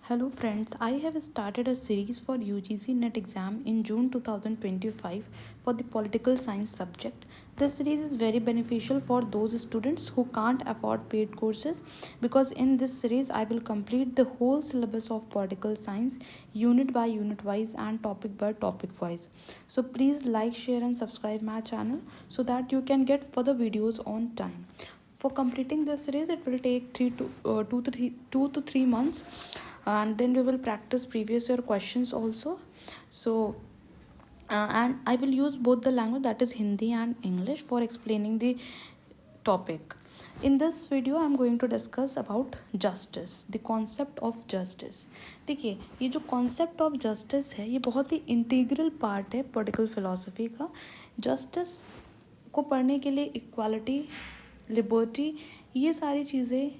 Hello friends, I have started a series for UGC NET exam in June 2025 for the political science subject. This series is very beneficial for those students who can't afford paid courses because in this series I will complete the whole syllabus of political science unit by unit wise and topic by topic wise. So please like, share and subscribe my channel so that you can get further videos on time. For completing this series it will take 2 to 3 months, and then we will practice previous year questions also. So and I will use both the language, that is Hindi and English, for explaining the topic. In this video I am going to discuss about justice, the concept of justice. देखिए, ये जो concept of justice है ये बहुत ही integral part है political philosophy का. Justice को पढ़ने के लिए इक्वालिटी, लिबर्टी, ये सारी चीज़ें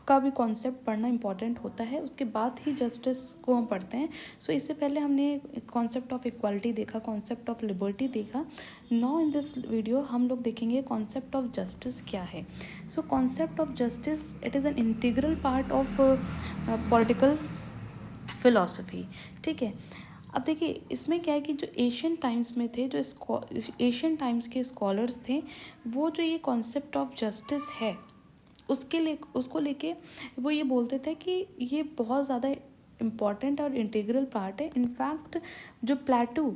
का भी कॉन्सेप्ट पढ़ना इंपॉर्टेंट होता है, उसके बाद ही जस्टिस को हम पढ़ते हैं. सो इससे पहले हमने कॉन्सेप्ट ऑफ इक्वालिटी देखा, कॉन्सेप्ट ऑफ लिबर्टी देखा. नाउ इन दिस वीडियो हम लोग देखेंगे कॉन्सेप्ट ऑफ जस्टिस क्या है. So concept of justice, it is an integral part of political philosophy. ठीक है. अब देखिए इसमें क्या है कि जो एशियन टाइम्स में थे, जो एशियन टाइम्स के स्कॉलर्स थे, वो जो ये कॉन्सेप्ट ऑफ जस्टिस है उसको लेके वो ये बोलते थे कि ये बहुत ज़्यादा इम्पॉर्टेंट और इंटीग्रल पार्ट है. इनफैक्ट जो प्लेटो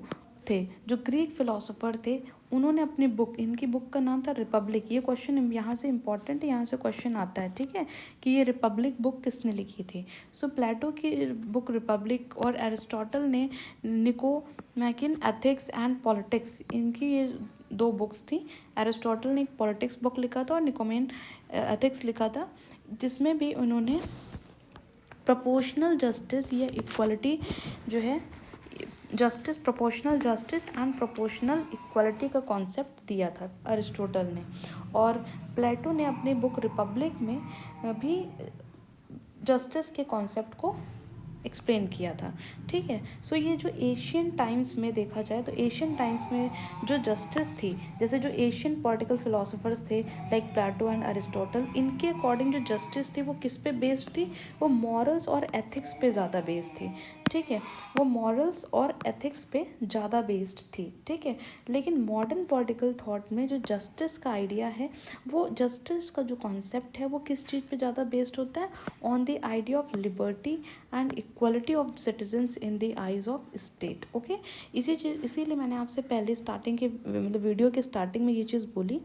थे, जो ग्रीक फिलोसोफर थे, उन्होंने अपनी बुक, इनकी बुक का नाम था रिपब्लिक. ये क्वेश्चन यहाँ से इम्पॉर्टेंट है, यहाँ से क्वेश्चन आता है. ठीक है, कि ये रिपब्लिक बुक किसने लिखी थी. सो प्लेटो की बुक रिपब्लिक और एरिस्टोटल ने निकोमैकिन एथिक्स एंड पॉलिटिक्स, इनकी ये दो बुक्स थी. एरिस्टोटल ने एक पॉलिटिक्स बुक लिखा था और निकोमेन एथिक्स लिखा था, जिसमें भी उन्होंने प्रोपोर्शनल जस्टिस या इक्वालिटी जो है, justice, proportional justice and proportional equality का कॉन्सेप्ट दिया था अरिस्टोटल ने. और प्लेटो ने अपनी बुक रिपब्लिक में भी जस्टिस के कॉन्सेप्ट को एक्सप्लेन किया था. ठीक है. सो ये जो एशियन टाइम्स में देखा जाए तो एशियन टाइम्स में जो जस्टिस थी, जैसे जो एशियन पॉलिटिकल फिलोसोफर्स थे लाइक प्लेटो एंड अरिस्टोटल, इनके अकॉर्डिंग जो जस्टिस थी वो किस पे बेस्ड थी, वो मॉरल्स और एथिक्स पे ज़्यादा बेस्ड थी. ठीक है, वो मॉरल्स और एथिक्स पे ज़्यादा बेस्ड थी. ठीक है. लेकिन मॉडर्न पॉलिटिकल थॉट में जो जस्टिस का आइडिया है, वो जस्टिस का जो कॉन्सेप्ट है वो किस चीज़ पे ज़्यादा बेस्ड होता है, on the idea of liberty and equality of citizens in the eyes of state. Okay. इसीलिए मैंने आपसे पहले स्टार्टिंग के मतलब वीडियो के स्टार्टिंग में ये चीज़ बोली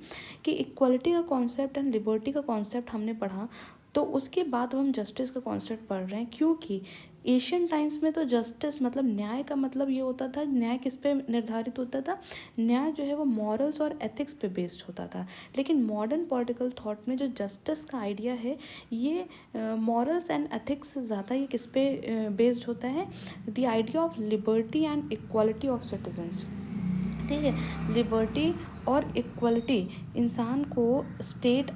कि इक्वलिटी का कॉन्सेप्ट एंड लिबर्टी का कॉन्सेप्ट हमने पढ़ा, तो उसके बाद हम जस्टिस का कॉन्सेप्ट पढ़ रहे हैं. क्योंकि एशियन टाइम्स में तो जस्टिस मतलब न्याय का मतलब ये होता था, न्याय किस पे निर्धारित होता था, न्याय जो है वो मॉरल्स और एथिक्स पे बेस्ड होता था. लेकिन मॉडर्न पॉलिटिकल थॉट में जो जस्टिस का आइडिया है, ये मॉरल्स एंड एथिक्स से ज़्यादा ये किस पे बेस्ड होता है, the idea of liberty and equality of citizens. ठीक है. लिबर्टी और इक्वलिटी, इंसान को स्टेट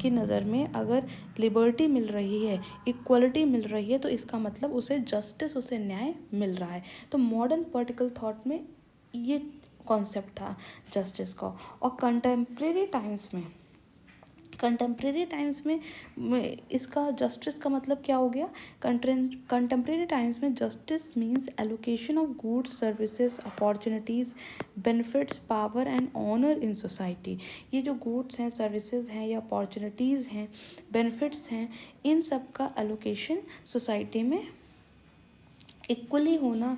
की नज़र में अगर लिबर्टी मिल रही है, इक्वलिटी मिल रही है, तो इसका मतलब उसे जस्टिस, उसे न्याय मिल रहा है. तो मॉडर्न पॉलिटिकल थॉट में ये कॉन्सेप्ट था जस्टिस का. और कंटेम्प्रेरी टाइम्स में इसका जस्टिस का मतलब क्या हो गया. कंटेम्प्रेरी टाइम्स में justice means allocation of goods, services, opportunities, benefits, power and honour in society. ये जो गुड्स हैं, सर्विसेज हैं या अपॉर्चुनिटीज़ हैं, बेनिफिट्स हैं, इन सब का एलोकेशन सोसाइटी में इक्वली होना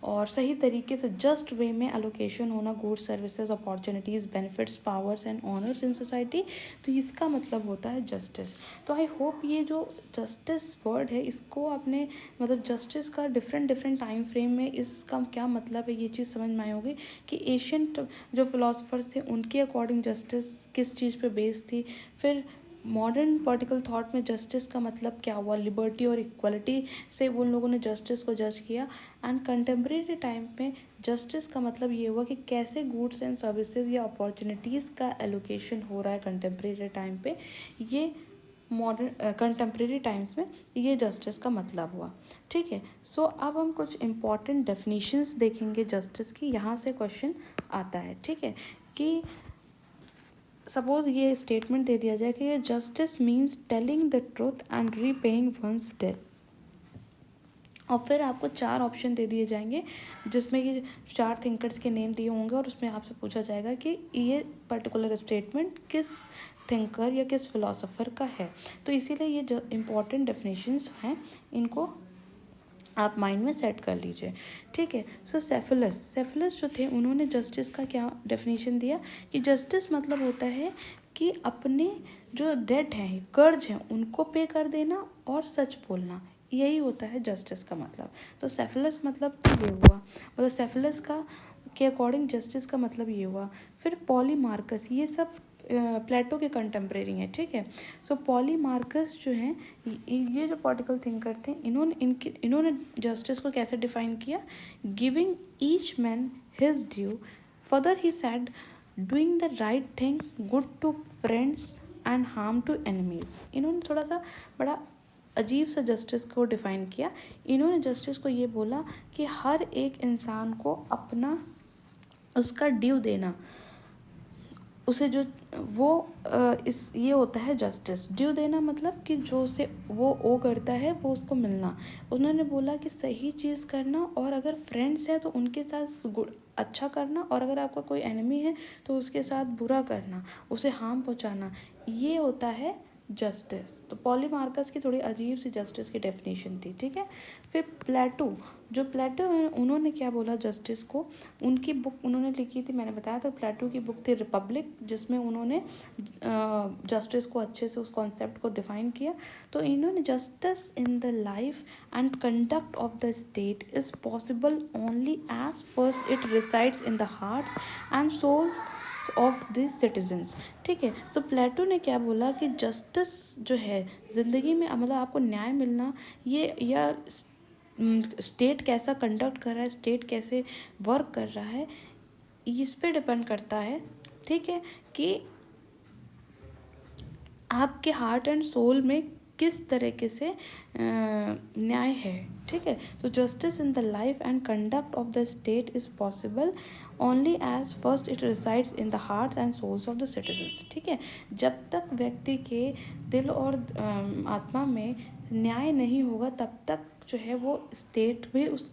और सही तरीके से जस्ट वे में एलोकेशन होना, goods, services, opportunities, benefits, powers and honours in society. तो इसका मतलब होता है जस्टिस. तो आई होप ये जो जस्टिस वर्ड है, इसको आपने मतलब जस्टिस का डिफरेंट टाइम फ्रेम में इसका क्या मतलब है, ये चीज़ समझ में आई होगी कि एशियन जो फिलोसफर्स थे उनके अकॉर्डिंग जस्टिस किस चीज़ पे बेस्ड थी. फिर मॉडर्न पॉलिटिकल थॉट में जस्टिस का मतलब क्या हुआ, लिबर्टी और इक्वलिटी से उन लोगों ने जस्टिस को जज किया. एंड कंटेम्प्रेरी टाइम में जस्टिस का मतलब ये हुआ कि कैसे गुड्स एंड सर्विसेज या अपॉर्चुनिटीज़ का एलोकेशन हो रहा है कंटेम्प्रेरी टाइम पे. ये मॉडर्न कंटेम्प्रेरी टाइम्स में ये जस्टिस का मतलब हुआ. ठीक है. सो अब हम कुछ इम्पॉर्टेंट डेफिनीशंस देखेंगे जस्टिस की. यहाँ से क्वेश्चन आता है. ठीक है. कि सपोज ये स्टेटमेंट दे दिया जाए कि ये justice means telling the truth and repaying one's debt. और फिर आपको 4 ऑप्शन दे दिए जाएंगे जिसमें कि 4 थिंकर्स के नेम दिए होंगे और उसमें आपसे पूछा जाएगा कि ये पर्टिकुलर स्टेटमेंट किस थिंकर या किस फिलोसोफर का है। तो इसीलिए ये जो इम्पोर्टेंट डेफिनेशंस हैं इनको आप माइंड में सेट कर लीजिए, ठीक है। सो सेफिलस जो थे उन्होंने जस्टिस का क्या डेफिनेशन दिया कि जस्टिस मतलब होता है कि अपने जो डेट हैं, कर्ज हैं, उनको पे कर देना और सच बोलना, यही होता है जस्टिस का मतलब। तो सेफिलस मतलब ये हुआ, मतलब सेफिलस का के अकॉर्डिंग जस्टिस का मतलब ये हुआ। फिर पॉलीमार्कस, ये सब प्लेटो के कंटेम्प्रेरी हैं, ठीक है। सो पॉलीमार्कस जो हैं ये जो पॉलिटिकल थिंकर थे, इन्होंने जस्टिस को कैसे डिफाइन किया, giving each man his due, further he said doing the right thing, good to friends and harm to enemies. इन्होंने थोड़ा सा बड़ा अजीब सा जस्टिस को डिफ़ाइन किया। इन्होंने जस्टिस को ये बोला कि हर एक इंसान को अपना उसका ड्यू देना, उसे जो वो इस ये होता है जस्टिस। ड्यू देना मतलब कि जो उसे वो ओ करता है वो उसको मिलना। उन्होंने बोला कि सही चीज़ करना, और अगर फ्रेंड्स हैं तो उनके साथ अच्छा करना, और अगर आपका कोई एनिमी है तो उसके साथ बुरा करना, उसे हार्म पहुंचाना, ये होता है जस्टिस। तो पॉलीमार्कस की थोड़ी अजीब सी जस्टिस की डेफिनेशन थी, ठीक है। फिर प्लेटो उन्होंने क्या बोला जस्टिस को, उनकी बुक उन्होंने लिखी थी, मैंने बताया था प्लेटो की बुक थी रिपब्लिक, जिसमें उन्होंने जस्टिस को अच्छे से उस कॉन्सेप्ट को डिफाइन किया। तो इन्होंने justice in the life and conduct of the state is possible only as first it resides in the hearts and souls of the citizens, ठीक है। तो प्लेटो ने क्या बोला कि जस्टिस जो है ज़िंदगी में, मतलब आपको न्याय मिलना, ये या स्टेट कैसा कंडक्ट कर रहा है, स्टेट कैसे वर्क कर रहा है, इस पे डिपेंड करता है, ठीक है, कि आपके हार्ट एंड सोल में किस तरीके से न्याय है, ठीक है। तो justice in the life and conduct of the state is possible only as first it resides in the hearts and souls of the citizens, ठीक है। जब तक व्यक्ति के दिल और आत्मा में न्याय नहीं होगा तब तक जो है वो स्टेट भी, उस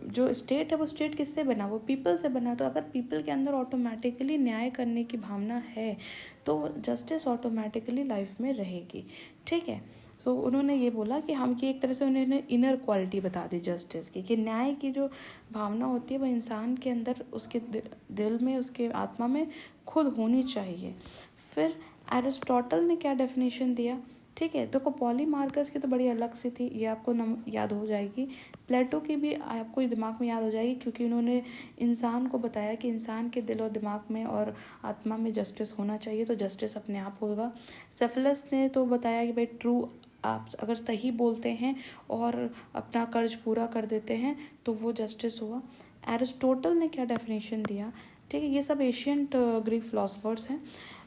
जो स्टेट है वो स्टेट किससे बना, वो पीपल से बना। तो अगर पीपल के अंदर ऑटोमेटिकली न्याय करने की भावना है तो जस्टिस ऑटोमेटिकली लाइफ में रहेगी, ठीक है। सो उन्होंने ये बोला कि हम कि एक तरह से उन्होंने इनर क्वालिटी बता दी जस्टिस की, कि न्याय की जो भावना होती है वो इंसान के अंदर, उसके दिल में, उसके आत्मा में खुद होनी चाहिए। फिर एरिस्टोटल ने क्या डेफिनेशन दिया, ठीक है। तो पॉलीमार्कस की तो बड़ी अलग सी थी, ये आपको याद हो जाएगी। प्लेटो की भी आपको दिमाग में याद हो जाएगी, क्योंकि उन्होंने इंसान को बताया कि इंसान के दिल और दिमाग में और आत्मा में जस्टिस होना चाहिए, तो जस्टिस अपने आप होगा। सेफिलस ने तो बताया कि भाई ट्रू, आप अगर सही बोलते हैं और अपना कर्ज पूरा कर देते हैं तो वो जस्टिस हुआ। एरिस्टोटल ने क्या डेफिनेशन दिया, ठीक है, ये सब एशियंट ग्रीक फिलोसफर्स हैं।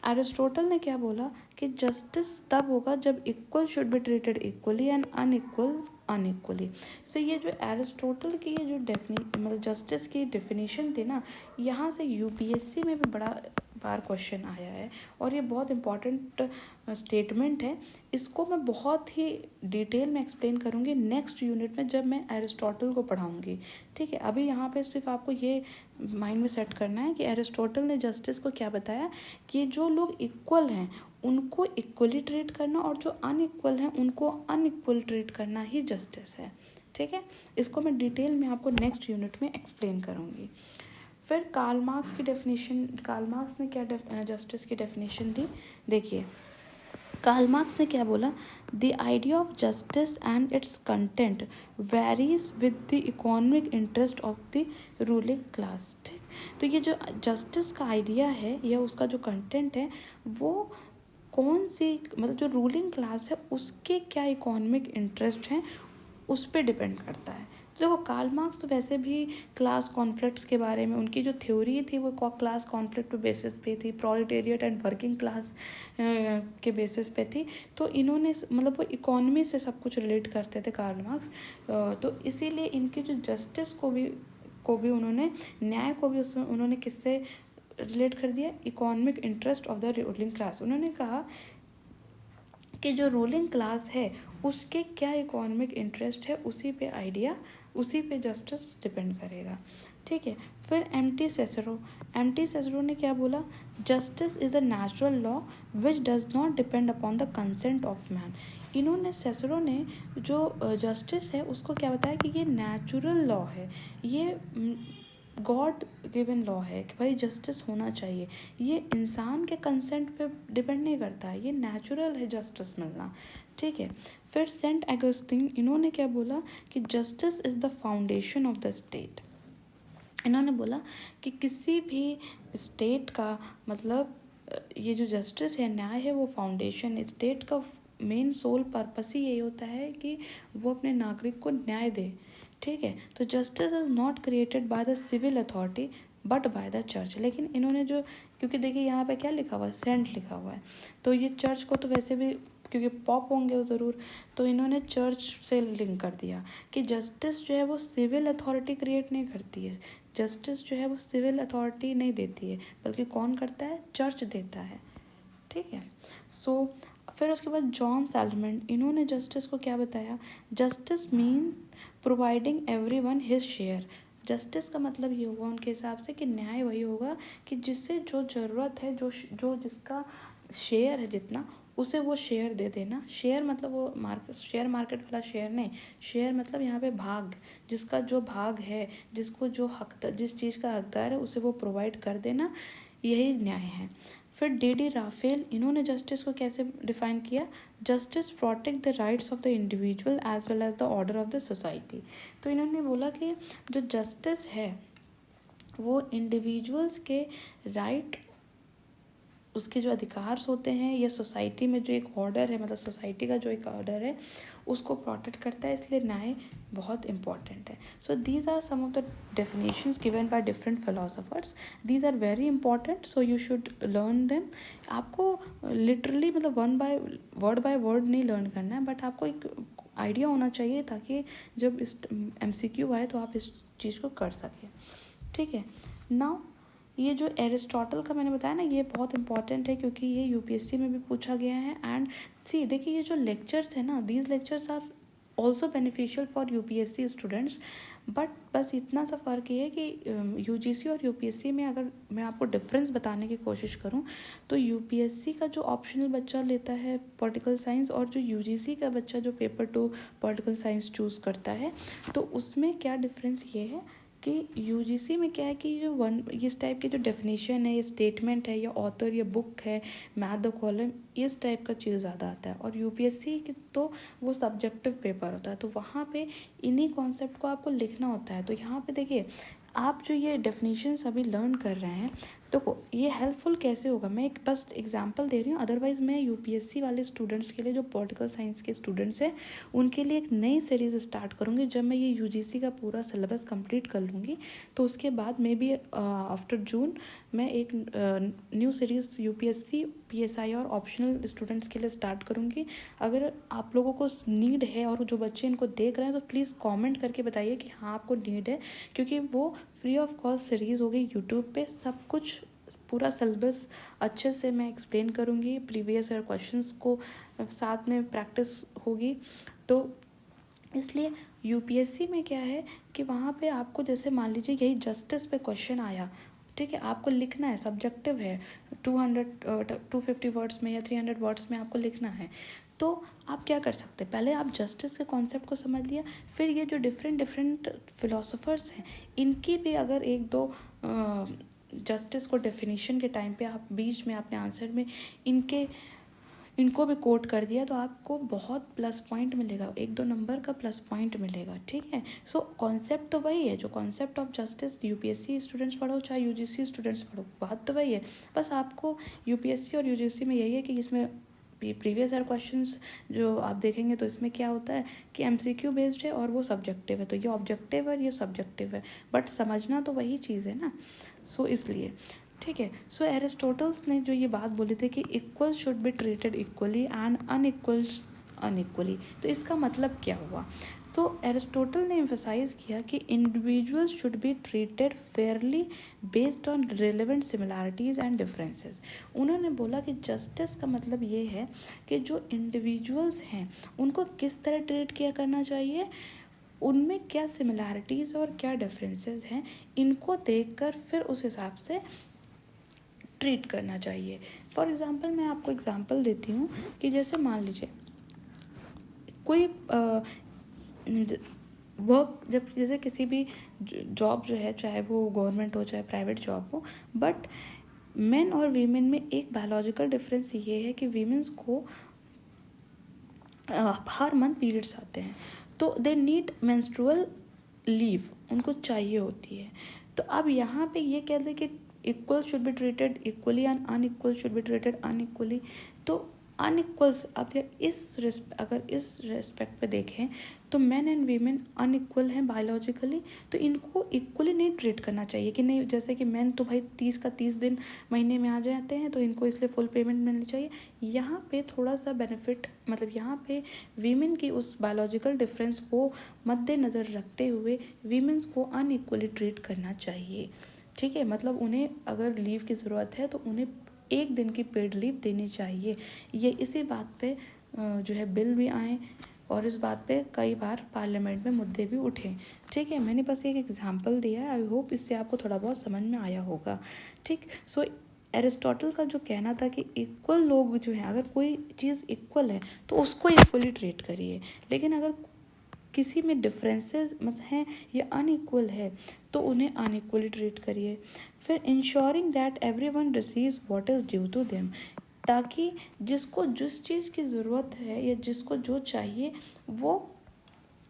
एरिस्टोटल ने क्या बोला कि जस्टिस तब होगा जब equal should be treated equally and unequal unequally. So ये जो एरिस्टोटल की ये जो मतलब जस्टिस की डेफिनेशन थी ना, यहाँ से यूपीएससी में भी बड़ा बार क्वेश्चन आया है, और ये बहुत इंपॉर्टेंट स्टेटमेंट है। इसको मैं बहुत ही डिटेल में एक्सप्लेन करूँगी नेक्स्ट यूनिट में जब मैं एरिस्टोटल को पढ़ाऊँगी, ठीक है। अभी यहाँ पे सिर्फ आपको ये माइंड में सेट करना है कि एरिस्टोटल ने जस्टिस को क्या बताया, कि जो लोग इक्वल हैं उनको इक्वली ट्रीट करना, और जो अनइक्वल हैं उनको अनइक्वल ट्रीट करना ही जस्टिस है, ठीक है। इसको मैं डिटेल में आपको नेक्स्ट यूनिट में एक्सप्लेन करूँगी। फिर कार्ल मार्क्स की डेफिनेशन, कार्ल मार्क्स ने क्या जस्टिस की डेफिनेशन दी, देखिए कार्ल मार्क्स ने क्या बोला, the idea of justice and it's content varies with the economic interest of the ruling class, ठीक। तो ये जो जस्टिस का आइडिया है या उसका जो कंटेंट है वो कौन सी, मतलब जो रूलिंग क्लास है उसके क्या इकोनॉमिक इंटरेस्ट हैं उस पर डिपेंड करता है। तो देखो कार्ल मार्क्स तो वैसे भी क्लास कॉन्फ्लिक्ट्स के बारे में, उनकी जो थ्योरी थी वो क्लास कॉन्फ्लिक्ट बेसिस पे थी, प्रोलेटेरिएट एंड वर्किंग क्लास के बेसिस पे थी। तो इन्होंने मतलब वो इकोनॉमी से सब कुछ रिलेट करते थे कार्ल मार्क्स। तो इसीलिए इनके जो जस्टिस को भी उन्होंने, न्याय को भी उसमें उन्होंने किससे रिलेट कर दिया, economic interest of the ruling class. उन्होंने कहा कि जो रूलिंग क्लास है उसके क्या इकोनॉमिक इंटरेस्ट है, उसी पे आइडिया, उसी पे जस्टिस डिपेंड करेगा। ठीक है। फिर एम टी सेसरो ने क्या बोला, justice is a natural law which does not depend upon the consent of man. इन्होंने सेसरो ने जो जस्टिस है उसको क्या बताया कि ये नेचुरल लॉ है, ये गॉड गिवन लॉ है कि भाई जस्टिस होना चाहिए, ये इंसान के कंसेंट पे डिपेंड नहीं करता है, ये नेचुरल है जस्टिस मिलना। ठीक है। फिर सेंट एगस्टीन, इन्होंने क्या बोला कि justice is the foundation of the state. इन्होंने बोला कि किसी भी स्टेट का मतलब ये जो जस्टिस है, न्याय है, वो फाउंडेशन है। स्टेट का मेन सोल पर्पस ही यही होता है कि वो अपने नागरिक को न्याय दे। ठीक है। तो justice is not created by the civil authority but by the church. लेकिन इन्होंने जो, क्योंकि देखिए यहाँ पे क्या लिखा हुआ है, सेंट लिखा हुआ है, तो ये चर्च को तो वैसे भी, क्योंकि पॉप होंगे वो ज़रूर, तो इन्होंने चर्च से लिंक कर दिया कि जस्टिस जो है वो सिविल अथॉरिटी क्रिएट नहीं करती है, जस्टिस जो है वो सिविल अथॉरिटी नहीं देती है, बल्कि कौन करता है, चर्च देता है। ठीक है। सो फिर उसके बाद जॉन सैलमेंट, इन्होंने जस्टिस को क्या बताया, justice mean providing everyone his share. Justice का मतलब ये होगा उनके हिसाब से कि न्याय वही होगा कि जिससे जो ज़रूरत है, जो जिसका शेयर है जितना, उसे वो शेयर दे देना। शेयर मतलब वो शेयर मार्केट वाला शेयर नहीं, शेयर मतलब यहाँ पे भाग, जिसका जो भाग है, जिसको जो हक, जिस चीज़ का हकदार है उसे वो प्रोवाइड कर देना, यही न्याय है। फिर डी राफेल, इन्होंने जस्टिस को कैसे डिफाइन किया, justice protect the rights of the individual as well as the order of the society. तो इन्होंने बोला कि जो जस्टिस है वो इंडिविजुअल्स के राइट, उसके जो अधिकार होते हैं, या सोसाइटी में जो एक ऑर्डर है, मतलब सोसाइटी का जो एक ऑर्डर है उसको प्रोटेक्ट करता है, इसलिए न्याय बहुत इंपॉर्टेंट है। So these are some of the definitions given by different philosophers, these are very important, so you should learn them. आपको लिटरली मतलब बाय वर्ड नहीं लर्न करना है, बट आपको एक आइडिया होना चाहिए ताकि जब इस MCQ आए तो आप इस चीज़ को कर सकें। ठीक है। नाउ ये जो एरिस्टोटल का मैंने बताया ना, ये बहुत इंपॉर्टेंट है क्योंकि ये UPSC में भी पूछा गया है। एंड सी देखिए, ये जो लेक्चर्स है ना, these lectures are also beneficial for UPSC students, but बस इतना सा फ़र्क ये है कि UGC और UPSC में अगर मैं आपको डिफरेंस बताने की कोशिश करूँ तो UPSC का जो ऑप्शनल बच्चा लेता है पॉलिटिकल साइंस, और जो UGC का बच्चा जो पेपर 2 पॉलिटिकल साइंस चूज़ करता है, तो उसमें क्या डिफरेंस ये है कि UGC में क्या है कि जो इस टाइप के जो डेफिनेशन है, ये स्टेटमेंट है, या ऑथर, या बुक है, मैथ द कॉलम, इस टाइप का चीज़ ज़्यादा आता है। और UPSC की तो वो सब्जेक्टिव पेपर होता है, तो वहाँ पे इन्हीं कॉन्सेप्ट को आपको लिखना होता है। तो यहाँ पे देखिए, आप जो ये डेफिनेशंस अभी लर्न कर रहे हैं, देखो ये हेल्पफुल कैसे होगा, मैं एक बस एग्जांपल दे रही हूँ। अदरवाइज़ मैं UPSC वाले स्टूडेंट्स के लिए, जो पॉलिटिकल साइंस के स्टूडेंट्स हैं, उनके लिए एक नई सीरीज़ स्टार्ट करूँगी। जब मैं ये UGC का पूरा सिलेबस कंप्लीट कर लूँगी तो उसके बाद मे बी आफ्टर जून मैं एक न्यू सीरीज़ UPSC, PSI और ऑप्शनल स्टूडेंट्स के लिए स्टार्ट करूँगी। अगर आप लोगों को नीड है और जो बच्चे इनको देख रहे हैं तो प्लीज़ कमेंट करके बताइए कि हाँ आपको नीड है, क्योंकि वो फ्री ऑफ कॉस्ट सीरीज़ होगी यूट्यूब पे। सब कुछ पूरा सिलेबस अच्छे से मैं एक्सप्लेन करूँगी, प्रीवियस ईयर क्वेश्चंस को साथ में प्रैक्टिस होगी। तो इसलिए UPSC में क्या है कि वहाँ पे आपको, जैसे मान लीजिए यही जस्टिस पे क्वेश्चन आया, ठीक है, आपको लिखना है, सब्जेक्टिव है, 250 वर्ड्स में या 300 वर्ड्स में आपको लिखना है। तो आप क्या कर सकते हैं, पहले आप जस्टिस के कॉन्सेप्ट को समझ लिया, फिर ये जो डिफरेंट फिलोसोफर्स हैं इनकी भी अगर एक दो जस्टिस को डेफिनेशन के टाइम पे आप बीच में अपने आंसर में इनको भी कोट कर दिया, तो आपको बहुत प्लस पॉइंट मिलेगा, 1-2 नंबर का प्लस पॉइंट मिलेगा। ठीक है। सो कॉन्सेप्ट तो वही है, जो concept of justice UPSC students पढ़ो चाहे UGC स्टूडेंट्स पढ़ो, बात तो वही है। बस आपको UPSC और UGC में यही है कि इसमें प्रीवियस ईयर क्वेश्चंस जो आप देखेंगे तो इसमें क्या होता है कि MCQ बेस्ड है और वो सब्जेक्टिव है, तो ये ऑब्जेक्टिव है, ये सब्जेक्टिव है, बट समझना तो वही चीज़ है ना। सो इसलिए ठीक है। सो एरिस्टोटल्स ने जो ये बात बोली थी कि equal should be treated equally and unequally. तो इसका मतलब क्या हुआ? तो एरिस्टोटल ने एम्फसाइज किया कि individuals should be treated Fairlie based on relevant similarities and differences. उन्होंने बोला कि जस्टिस का मतलब ये है कि जो इंडिविजुअल्स हैं उनको किस तरह ट्रीट किया करना चाहिए, उनमें क्या सिमिलैरिटीज़ और क्या डिफरेंसेस हैं, इनको देखकर फिर उस हिसाब से ट्रीट करना चाहिए। फॉर एग्ज़ाम्पल मैं आपको एग्ज़ाम्पल देती हूँ कि जैसे मान लीजिए कोई वर्क, जब जैसे किसी भी जॉब जो है, चाहे वो गवर्नमेंट हो चाहे प्राइवेट जॉब हो, बट मेन और वीमेन में एक बायोलॉजिकल डिफरेंस ये है कि वीमेंस को हर मंथ पीरियड्स आते हैं, तो दे नीड मेंस्ट्रुअल लीव, उनको चाहिए होती है। तो अब यहाँ पे ये कहते हैं कि equal should be treated equally and unequal should be treated unequally. तो अनइक्वल्स, अब अगर इस रेस्पेक्ट पे देखें तो मैन एंड वीमेन अनइक्वल हैं बायोलॉजिकली, तो इनको इक्वली नहीं ट्रीट करना चाहिए कि नहीं, जैसे कि मैन तो भाई 30 का 30 दिन महीने में आ जाते हैं तो इनको इसलिए फुल पेमेंट मिलनी चाहिए। यहाँ पे थोड़ा सा बेनिफिट, मतलब यहाँ पे वीमेन की उस बायोलॉजिकल डिफरेंस को मद्देनज़र रखते हुए वीमेंस को अनइक्वली ट्रीट करना चाहिए। ठीक है, मतलब उन्हें अगर लीव की ज़रूरत है तो उन्हें 1 दिन की पेड लीव देनी चाहिए। ये इसी बात पे जो है बिल भी आए और इस बात पे कई बार पार्लियामेंट में मुद्दे भी उठे। ठीक है, मैंने बस एक एग्जांपल दिया है, आई होप इससे आपको थोड़ा बहुत समझ में आया होगा। ठीक, सो एरिस्टोटल का जो कहना था कि इक्वल लोग जो हैं, अगर कोई चीज़ इक्वल है तो उसको इक्वली ट्रीट करिए, लेकिन अगर किसी में डिफरेंसेस मतलब हैं या अनइक्वल है तो उन्हें अनइक्वली ट्रीट करिए। फिर ensuring that everyone receives what is due to them, ताकि जिसको जिस चीज़ की ज़रूरत है या जिसको जो चाहिए वो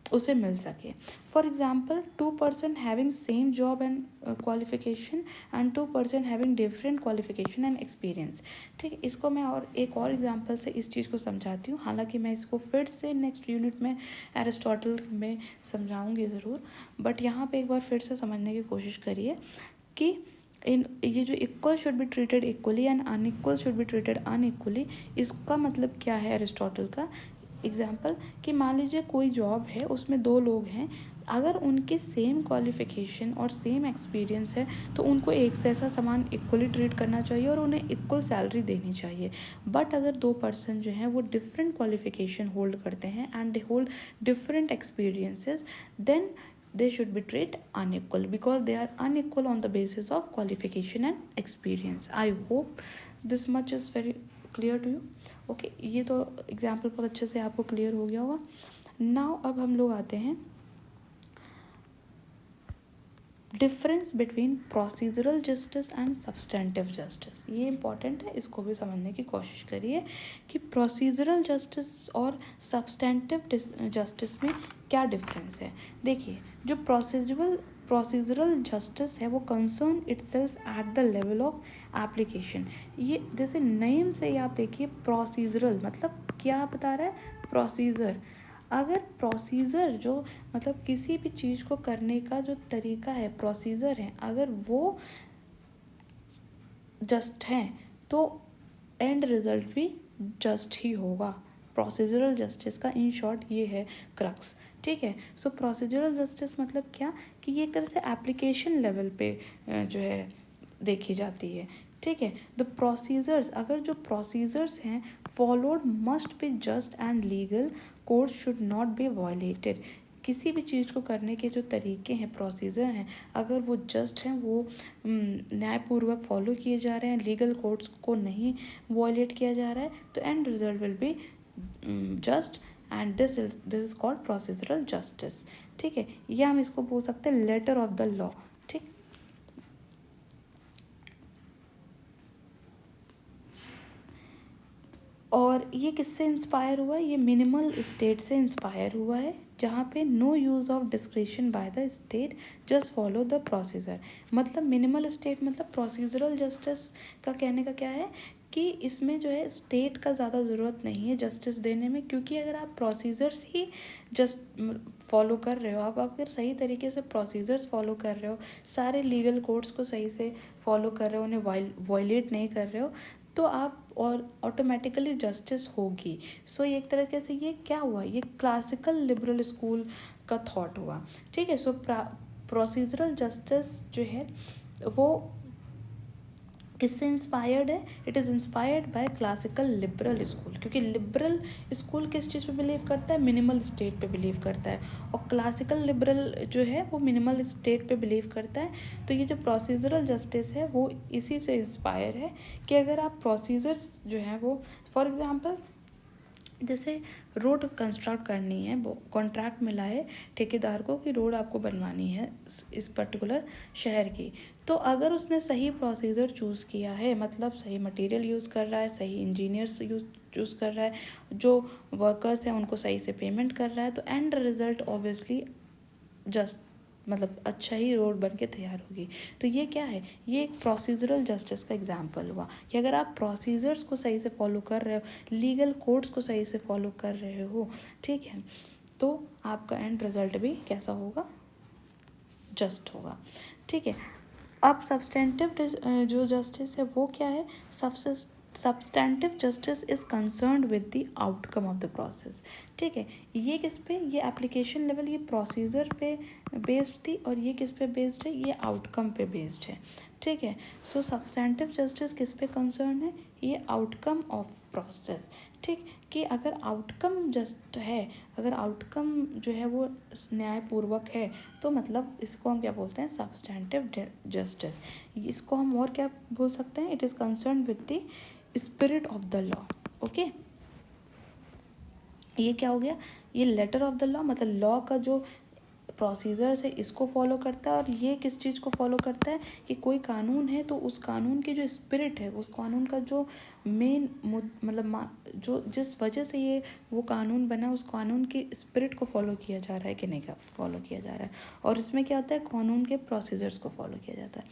उसे मिल सके। For example 2% having same job and qualification and 2% having different qualification and experience. ठीक है, इसको मैं और एक और एग्जांपल से इस चीज़ को समझाती हूँ, हालांकि मैं इसको फिर से नेक्स्ट यूनिट में एरिस्टोटल में समझाऊंगी ज़रूर, बट यहाँ पे एक बार फिर से समझने की कोशिश करिए कि ये जो equal should be treated equally and unequal should be treated unequally, इसका मतलब क्या है एरिस्टोटल का। एग्जाम्पल कि मान लीजिए कोई जॉब है, उसमें 2 लोग हैं, अगर उनके सेम क्वालिफ़िकेशन और सेम एक्सपीरियंस है तो उनको एक जैसा सामान इक्वली ट्रीट करना चाहिए और उन्हें इक्वल सैलरी देनी चाहिए। बट अगर 2 पर्सन जो हैं वो डिफरेंट क्वालिफ़िकेशन होल्ड करते हैं and they hold different experiences, then they should be treated unequal because they are unequal on the basis of qualification and experience. I hope this much is very clear to you. Okay, ये तो example बहुत अच्छे से आपको clear हो गया होगा। Now अब हम लोग आते हैं difference between procedural justice and substantive justice. ये इंपॉर्टेंट है, इसको भी समझने की कोशिश करिए कि प्रोसीजरल जस्टिस और सब्सटेंटिव जस्टिस में क्या डिफरेंस है। देखिए, जो प्रोसीजरल जस्टिस है वो concern itself at the level of application. ये जैसे नेम से ही आप देखिए, प्रोसीजरल मतलब क्या बता रहा है, प्रोसीजर। अगर प्रोसीजर जो मतलब किसी भी चीज़ को करने का जो तरीका है, प्रोसीजर है, अगर वो जस्ट हैं तो एंड रिजल्ट भी जस्ट ही होगा। प्रोसीजरल जस्टिस का इन शॉर्ट ये है क्रक्स। ठीक है, सो प्रोसीजरल जस्टिस मतलब क्या कि ये एक तरह से एप्लीकेशन लेवल पे जो है देखी जाती है। ठीक है, द प्रोसीजर्स, अगर जो प्रोसीजर्स हैं followed must be just and legal, court should not be violated. किसी भी चीज़ को करने के जो तरीके हैं, प्रोसीजर हैं, अगर वो जस्ट हैं, वो न्यायपूर्वक फॉलो किए जा रहे हैं, लीगल कोर्ट्स को नहीं वायलेट किया जा रहा है, तो and result will be just and this is called procedural justice. ठीक है, या हम इसको बोल सकते हैं लेटर ऑफ द लॉ। ठीक, और ये किससे इंस्पायर हुआ है, ये मिनिमल स्टेट से इंस्पायर हुआ है, जहाँ पे no use of discretion by the state, just follow the procedure. मतलब मिनिमल स्टेट मतलब प्रोसीजरल जस्टिस का कहने का क्या है कि इसमें जो है स्टेट का ज़्यादा ज़रूरत नहीं है जस्टिस देने में, क्योंकि अगर आप प्रोसीजर्स ही जस्ट फॉलो कर रहे हो, आप अगर सही तरीके से प्रोसीजर्स फॉलो कर रहे हो, सारे लीगल कोड्स को सही से फॉलो कर रहे हो, उन्हें वायलेट नहीं कर रहे हो, तो आप और ऑटोमेटिकली जस्टिस होगी। सो एक तरीके से ये क्या हुआ, ये क्लासिकल लिबरल स्कूल का थॉट हुआ। ठीक है, सो प्रोसीजरल जस्टिस जो है वो किससे इंस्पायर्ड है, it is inspired by classical liberal school, क्योंकि लिबरल स्कूल किस चीज़ पे बिलीव करता है, मिनिमल स्टेट पे बिलीव करता है, और क्लासिकल लिबरल जो है वो मिनिमल स्टेट पे बिलीव करता है। तो ये जो प्रोसीजरल जस्टिस है वो इसी से इंस्पायर है कि अगर आप प्रोसीजर्स जो हैं वो, फॉर एग्जांपल जैसे रोड कंस्ट्रक्ट करनी है, वो कॉन्ट्रैक्ट मिला है ठेकेदार को कि रोड आपको बनवानी है इस पर्टिकुलर शहर की, तो अगर उसने सही प्रोसीजर चूज़ किया है, मतलब सही मटेरियल यूज़ कर रहा है, सही इंजीनियर्स चूज़ कर रहा है, जो वर्कर्स हैं उनको सही से पेमेंट कर रहा है, तो एंड रिजल्ट ऑब्वियसली जस्ट मतलब अच्छा ही रोड बन के तैयार होगी। तो ये क्या है, ये एक प्रोसीजरल जस्टिस का एग्जांपल हुआ कि अगर आप प्रोसीजर्स को सही से फॉलो कर रहे हो, लीगल कोड्स को सही से फॉलो कर रहे हो, ठीक है, तो आपका एंड रिजल्ट भी कैसा होगा, जस्ट होगा। ठीक है, अब सब्सटेंटिव जो जस्टिस है वो क्या है, substantive justice is concerned with the outcome of the process. ठीक है, ये किस पे, ये एप्लीकेशन लेवल, ये प्रोसीजर पे बेस्ड थी, और ये किस पे बेस्ड है, ये आउटकम पे बेस्ड है। ठीक है, सो सब्सटेंटिव जस्टिस किस पे कंसर्न है, ये आउटकम ऑफ प्रोसेस। ठीक, कि अगर आउटकम जस्ट है, अगर आउटकम जो है वो न्यायपूर्वक है, तो मतलब इसको हम क्या बोलते हैं, सब्सटेंटिव जस्टिस। इसको हम और क्या बोल सकते हैं, it is concern with the spirit of the law. Okay, ये क्या हो गया, ये लेटर ऑफ द लॉ, मतलब लॉ का जो प्रोसीजर्स है इसको फॉलो करता है, और ये किस चीज़ को फॉलो करता है कि कोई कानून है तो उस कानून की जो स्पिरिट है, उस कानून का जो मेन मतलब जो जिस वजह से ये वो कानून बना, उस कानून की स्पिरिट को फॉलो किया जा रहा है कि नहीं फॉलो किया जा रहा है, और इसमें क्या होता है, कानून के प्रोसीजर्स को फॉलो किया जाता है।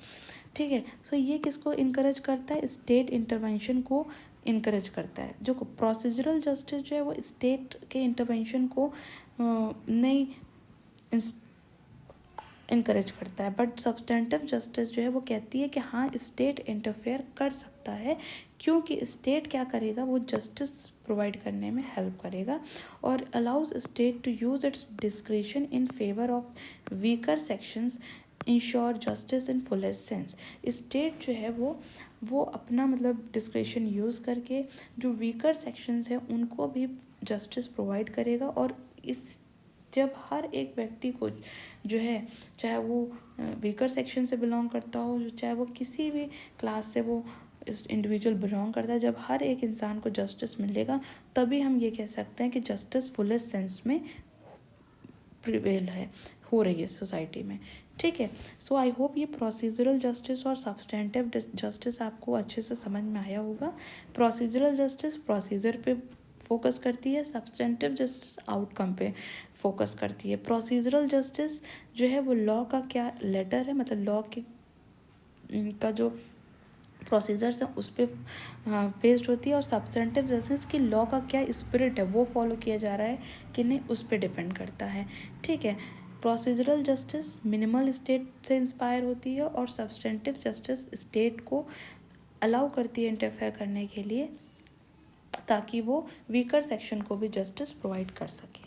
ठीक है, सो ये किसको इनकरेज करता है, स्टेट इंटरवेंशन को इनकरेज करता है। जो प्रोसीजरल जस्टिस जो है वो स्टेट के इंटरवेंशन को नहीं इनकरेज करता है, बट सब्सटेंटिव जस्टिस जो है वो कहती है कि हाँ स्टेट इंटरफेयर कर सकता है, क्योंकि स्टेट क्या करेगा, वो जस्टिस प्रोवाइड करने में हेल्प करेगा, और allows state to use its discretion in favour of weaker sections, ensure justice in fullest sense. State जो है वो अपना मतलब डिस्क्रिशन यूज़ करके जो वीकर सेक्शंस हैं उनको भी जस्टिस प्रोवाइड करेगा, और इस जब हर एक व्यक्ति को जो है, चाहे वो वीकर सेक्शन से बिलोंग करता हो, चाहे वो किसी भी क्लास से वो इस इंडिविजुअल बिलोंग करता है, जब हर एक इंसान को जस्टिस मिलेगा, तभी हम ये कह सकते हैं कि जस्टिस फुलेस्ट सेंस में प्रिवेल है, हो रही है सोसाइटी में। ठीक है, सो आई होप ये प्रोसीजरल जस्टिस और सब्सटेंटिव जस्टिस आपको अच्छे से समझ में आया होगा। प्रोसीजरल जस्टिस प्रोसीजर पे फोकस करती है, सब्सटेंटिव जस्टिस आउटकम पे फोकस करती है। प्रोसीजरल जस्टिस जो है वो लॉ का क्या लेटर है, मतलब लॉ के का जो प्रोसीजर्स हैं उस पर बेस्ड होती है, और सब्सटेंटिव जस्टिस की लॉ का क्या स्पिरिट है वो फॉलो किया जा रहा है कि नहीं, उस पर डिपेंड करता है। ठीक है, प्रोसीजरल जस्टिस मिनिमल स्टेट से इंस्पायर होती है, और सब्सटेंटिव जस्टिस स्टेट को अलाउ करती है इंटरफेयर करने के लिए, ताकि वो वीकर सेक्शन को भी जस्टिस प्रोवाइड कर सके।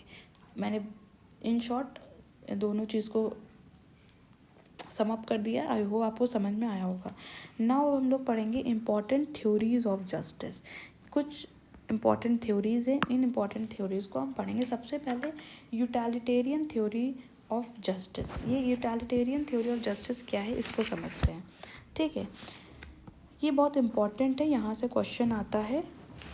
मैंने इन शॉर्ट दोनों चीज़ को समअप कर दिया, आई होप आपको समझ में आया होगा। नाउ हम लोग पढ़ेंगे इम्पॉर्टेंट थ्योरीज ऑफ जस्टिस। कुछ इम्पॉर्टेंट थ्योरीज हैं, इन इम्पॉर्टेंट थ्योरीज को हम पढ़ेंगे। सबसे पहले यूटिलिटेरियन थ्योरी ऑफ जस्टिस। ये यूटिलिटेरियन थ्योरी ऑफ जस्टिस क्या है इसको समझते हैं। ठीक है, ये बहुत इम्पॉर्टेंट है, यहाँ से क्वेश्चन आता है।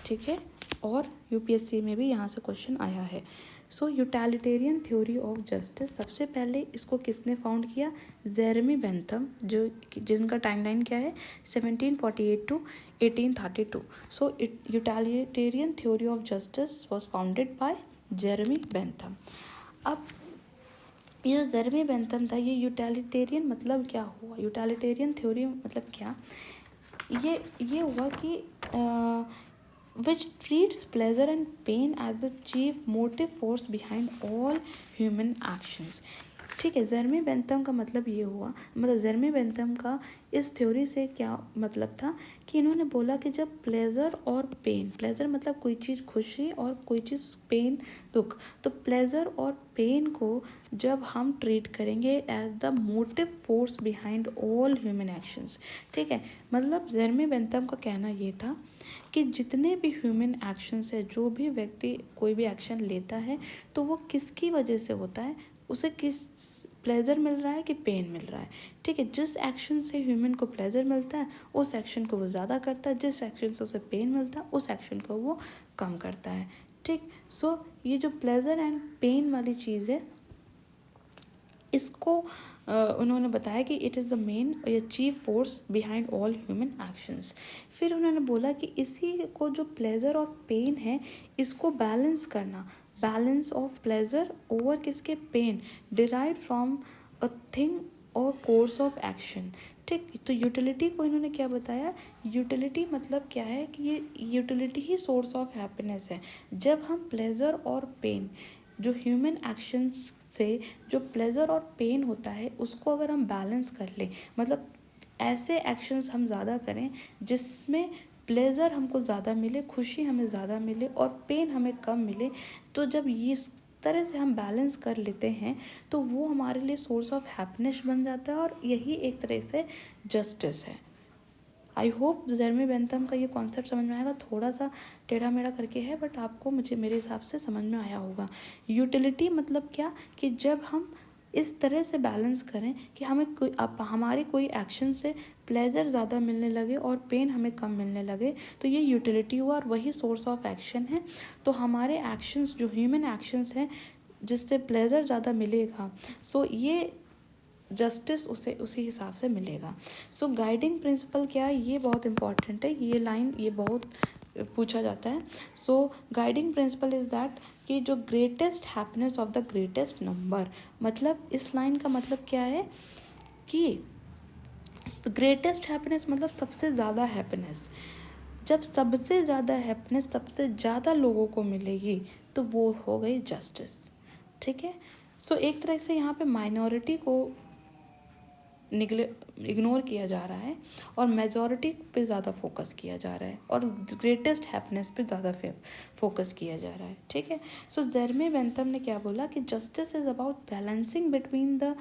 ठीक है, और यूपीएससी में भी यहाँ से क्वेश्चन आया है। सो यूटिलिटेरियन थ्योरी ऑफ जस्टिस, सबसे पहले इसको किसने फाउंड किया, जेरेमी बेंथम, जो जिनका टाइमलाइन क्या है 1748 to 1832। So utilitarian theory of justice was founded by Jeremy Bentham. अब ये जो जेरेमी बेंथम था, ये यूटिलिटेरियन मतलब क्या हुआ, यूटिलिटेरियन थ्योरी मतलब क्या, ये हुआ कि which treats pleasure and pain as the chief motive force behind all human actions। ठीक है, जेरेमी बेंथम का मतलब ये हुआ, मतलब जेरेमी बेंथम का इस थ्योरी से क्या मतलब था कि इन्होंने बोला कि जब प्लेजर और पेन, प्लेजर मतलब कोई चीज़ खुशी और कोई चीज़ पेन दुख, तो प्लेजर और पेन को जब हम ट्रीट करेंगे as the motive force behind all human actions, ठीक है, मतलब जेरेमी बेंथम का कहना ये था कि जितने भी ह्यूमन एक्शंस है, जो भी व्यक्ति कोई भी एक्शन लेता है तो वो किसकी वजह से होता है, उसे किस प्लेजर मिल रहा है कि पेन मिल रहा है, ठीक है। जिस एक्शन से ह्यूमन को प्लेजर मिलता है उस एक्शन को वो ज़्यादा करता है, जिस एक्शन से उसे पेन मिलता है उस एक्शन को वो कम करता है, ठीक। सो ये जो प्लेजर एंड पेन वाली चीज़ है, इसको उन्होंने बताया कि इट इज़ द मेन या chief force behind all human actions. फिर उन्होंने बोला कि इसी को जो प्लेजर और पेन है इसको बैलेंस करना, बैलेंस ऑफ प्लेजर ओवर किसके, pain, derive from a thing और कोर्स ऑफ एक्शन, ठीक। तो यूटिलिटी को इन्होंने क्या बताया, यूटिलिटी मतलब क्या है कि ये utility he source of happiness है। जब हम प्लेजर और पेन, जो ह्यूमन एक्शंस से जो प्लेजर और पेन होता है उसको अगर हम बैलेंस कर लें, मतलब ऐसे एक्शंस हम ज़्यादा करें जिसमें प्लेजर हमको ज़्यादा मिले, खुशी हमें ज़्यादा मिले और पेन हमें कम मिले, तो जब ये इस तरह से हम बैलेंस कर लेते हैं तो वो हमारे लिए सोर्स ऑफ हैप्पीनेस बन जाता है और यही एक तरह से जस्टिस है। आई होप जेरेमी बेंथम का ये कॉन्सेप्ट समझ में आएगा, थोड़ा सा टेढ़ा मेढ़ा करके है बट आपको मेरे हिसाब से समझ में आया होगा। यूटिलिटी मतलब क्या, कि जब हम इस तरह से बैलेंस करें कि हमें हमारी कोई एक्शन से प्लेजर ज़्यादा मिलने लगे और पेन हमें कम मिलने लगे, तो ये यूटिलिटी हुआ और वही सोर्स ऑफ एक्शन है। तो हमारे एक्शंस जो ह्यूमन एक्शंस हैं जिससे प्लेजर ज़्यादा मिलेगा, सो ये जस्टिस उसे उसी हिसाब से मिलेगा। सो गाइडिंग प्रिंसिपल क्या है, ये बहुत इंपॉर्टेंट है, ये लाइन ये बहुत पूछा जाता है। सो गाइडिंग प्रिंसिपल इज़ दैट कि जो greatest happiness of the greatest number, मतलब इस लाइन का मतलब क्या है कि ग्रेटेस्ट हैप्पीनेस मतलब सबसे ज़्यादा हैप्पीनेस, जब सबसे ज़्यादा हैप्पीनेस सबसे ज़्यादा लोगों को मिलेगी तो वो हो गई जस्टिस, ठीक है। सो एक तरह से यहाँ पे माइनॉरिटी को इग्नोर किया जा रहा है और मेजॉरिटी पे ज़्यादा फोकस किया जा रहा है और ग्रेटेस्ट हैप्पीनेस पे ज़्यादा फोकस किया जा रहा है, ठीक है। सो जेरेमी बेंथम ने क्या बोला कि justice is about balancing between the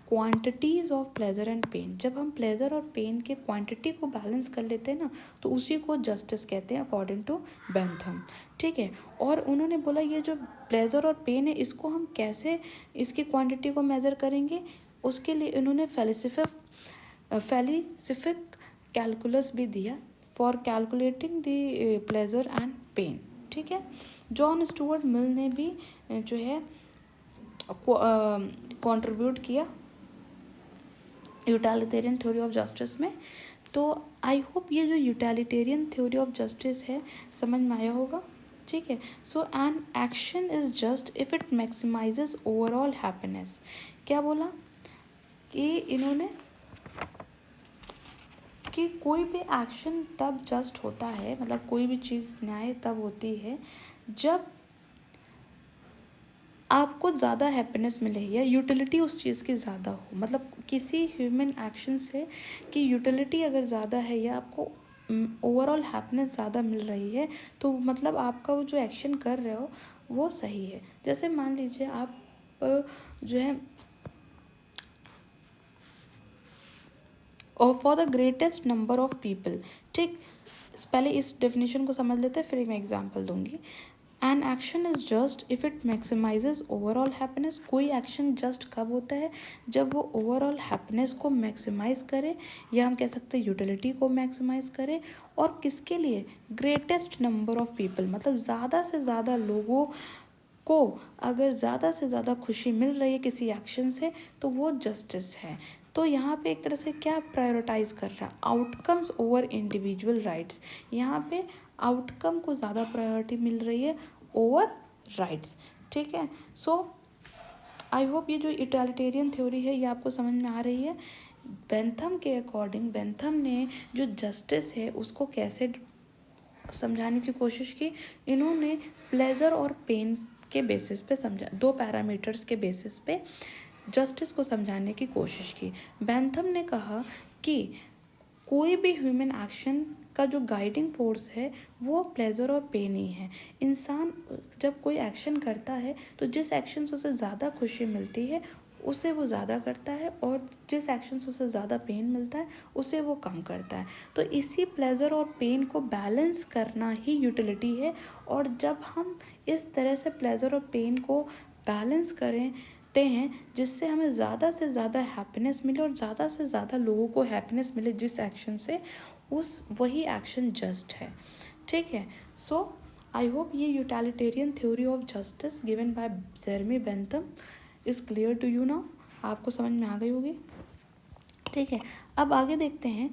quantities of pleasure and pain. जब हम प्लेजर और पेन के क्वांटिटी को बैलेंस कर लेते हैं ना तो उसी को जस्टिस कहते हैं अकॉर्डिंग टू बेंथम, ठीक है। और उन्होंने बोला ये जो प्लेजर और पेन है इसको हम कैसे इसकी क्वांटिटी को मेज़र करेंगे, उसके लिए इन्होंने फेलिसिफिक कैलकुलस भी दिया for calculating the pleasure and pain, ठीक है। जॉन स्टुअर्ट मिल ने भी जो है कंट्रीब्यूट किया यूटिलिटेरियन थ्योरी ऑफ जस्टिस में। तो आई होप ये जो यूटिलिटेरियन थ्योरी ऑफ जस्टिस है समझ में आया होगा, ठीक है। So an action is just if it maximises overall happiness. क्या बोला कि इन्होंने कि कोई भी एक्शन तब जस्ट होता है, मतलब कोई भी चीज़ न्याय तब होती है जब आपको ज़्यादा हैप्पीनेस मिले या यूटिलिटी उस चीज़ की ज़्यादा हो, मतलब किसी ह्यूमन एक्शन से कि यूटिलिटी अगर ज़्यादा है या आपको ओवरऑल हैप्पीनेस ज़्यादा मिल रही है तो मतलब आपका वो जो एक्शन कर रहे हो वो सही है। जैसे मान लीजिए आप जो है और for the greatest number of people, ठीक। पहले इस डेफिनेशन को समझ लेते हैं फिर मैं एग्जांपल दूंगी। An action is just if it maximises overall happiness. कोई एक्शन जस्ट कब होता है, जब वो ओवरऑल हैप्पीनेस को मैक्सिमाइज करे या हम कह सकते हैं यूटिलिटी को मैक्सिमाइज करे, और किसके लिए, ग्रेटेस्ट नंबर ऑफ पीपल, मतलब ज़्यादा से ज़्यादा लोगों को अगर ज़्यादा से ज़्यादा खुशी मिल रही है किसी एक्शन से तो वो जस्टिस है। तो यहाँ पे एक तरह से क्या प्रायोरिटाइज कर रहा है, आउटकम्स ओवर इंडिविजुअल राइट्स। यहाँ पे आउटकम को ज़्यादा प्रायोरिटी मिल रही है ओवर राइट्स, ठीक है। सो आई होप ये जो इटैलिटेरियन थ्योरी है ये आपको समझ में आ रही है। बेंथम के अकॉर्डिंग बेंथम ने जो जस्टिस है उसको कैसे समझाने की कोशिश की, इन्होंने प्लेजर और पेन के बेसिस पे समझा, दो पैरामीटर्स के बेसिस पे जस्टिस को समझाने की कोशिश की। बेंथम ने कहा कि कोई भी ह्यूमन एक्शन का जो गाइडिंग फोर्स है वो प्लेजर और पेन ही है। इंसान जब कोई एक्शन करता है तो जिस एक्शन से उसे ज़्यादा खुशी मिलती है उसे वो ज़्यादा करता है, और जिस एक्शन से उसे ज़्यादा पेन मिलता है उसे वो कम करता है। तो इसी प्लेजर और पेन को बैलेंस करना ही यूटिलिटी है। और जब हम इस तरह से प्लेजर और पेन को बैलेंस करते हैं जिससे हमें ज़्यादा से ज़्यादा हैप्पीनेस मिले और ज़्यादा से ज़्यादा लोगों को हैप्पीनेस मिले जिस एक्शन से, वही एक्शन जस्ट है। ठीक है। सो आई होप ये utilitarian theory of justice given by Jeremy Bentham is clear to you now. आपको समझ में आ गई होगी। ठीक है, अब आगे देखते हैं।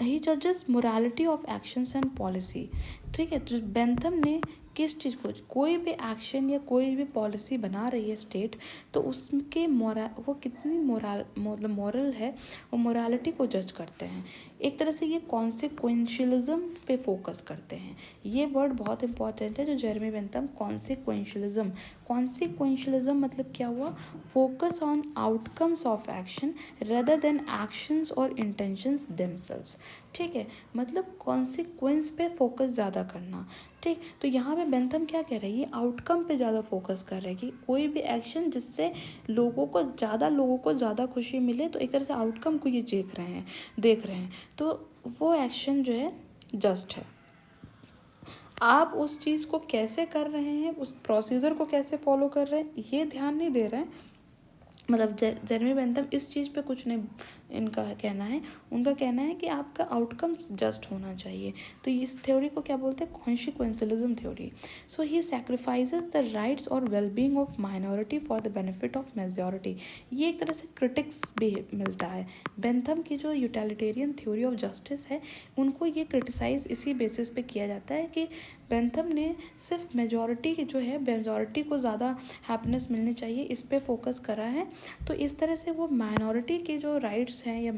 ही जजेस morality of actions and policy. ठीक है, तो बेंथम ने किस चीज़ को, कोई भी एक्शन या कोई भी पॉलिसी बना रही है स्टेट, तो उसके वो कितनी मॉरल है, वो मोरालिटी को जज करते हैं। एक तरह से ये कॉन्सिक्वेंशलिज्म पे फोकस करते हैं। ये वर्ड बहुत इंपॉर्टेंट है जो जेरेमी बेंथम, कॉन्सिक्वेंशलिज्म मतलब क्या हुआ, focus on outcomes of action rather than actions और इंटेंशंस देमसेल्व्स। ठीक है, मतलब कॉन्सिक्वेंस पे फोकस ज़्यादा करना। ठीक, तो यहाँ पे बेंथम क्या कह रही है, आउटकम पे ज़्यादा फोकस कर रहे हैं कि कोई भी एक्शन जिससे लोगों को ज़्यादा खुशी मिले, तो एक तरह से आउटकम को ये देख रहे हैं, तो वो एक्शन जो है जस्ट है। आप उस चीज़ को कैसे कर रहे हैं, उस प्रोसीजर को कैसे फॉलो कर रहे हैं, ये ध्यान नहीं दे रहे हैं। मतलब जेरेमी बेंथम इस चीज़ पे कुछ नहीं इनका कहना है, उनका कहना है कि आपका आउटकम जस्ट होना चाहिए। तो इस थ्योरी को क्या बोलते हैं, consequentialism theory. So he sacrifices the rights और wellbeing of minority for the benefit of majority. ये एक तरह से क्रिटिक्स भी मिलता है। बेंथम की जो यूटिलिटेरियन थ्योरी ऑफ जस्टिस है, उनको ये क्रिटिसाइज इसी बेसिस पे किया जाता है कि बेंथम ने सिर्फ मेजॉरिटी को ज़्यादा हैप्पीनेस मिलनी चाहिए, इस पे फोकस करा है। तो इस तरह से वो माइनॉरिटी के जो राइट्स हैं या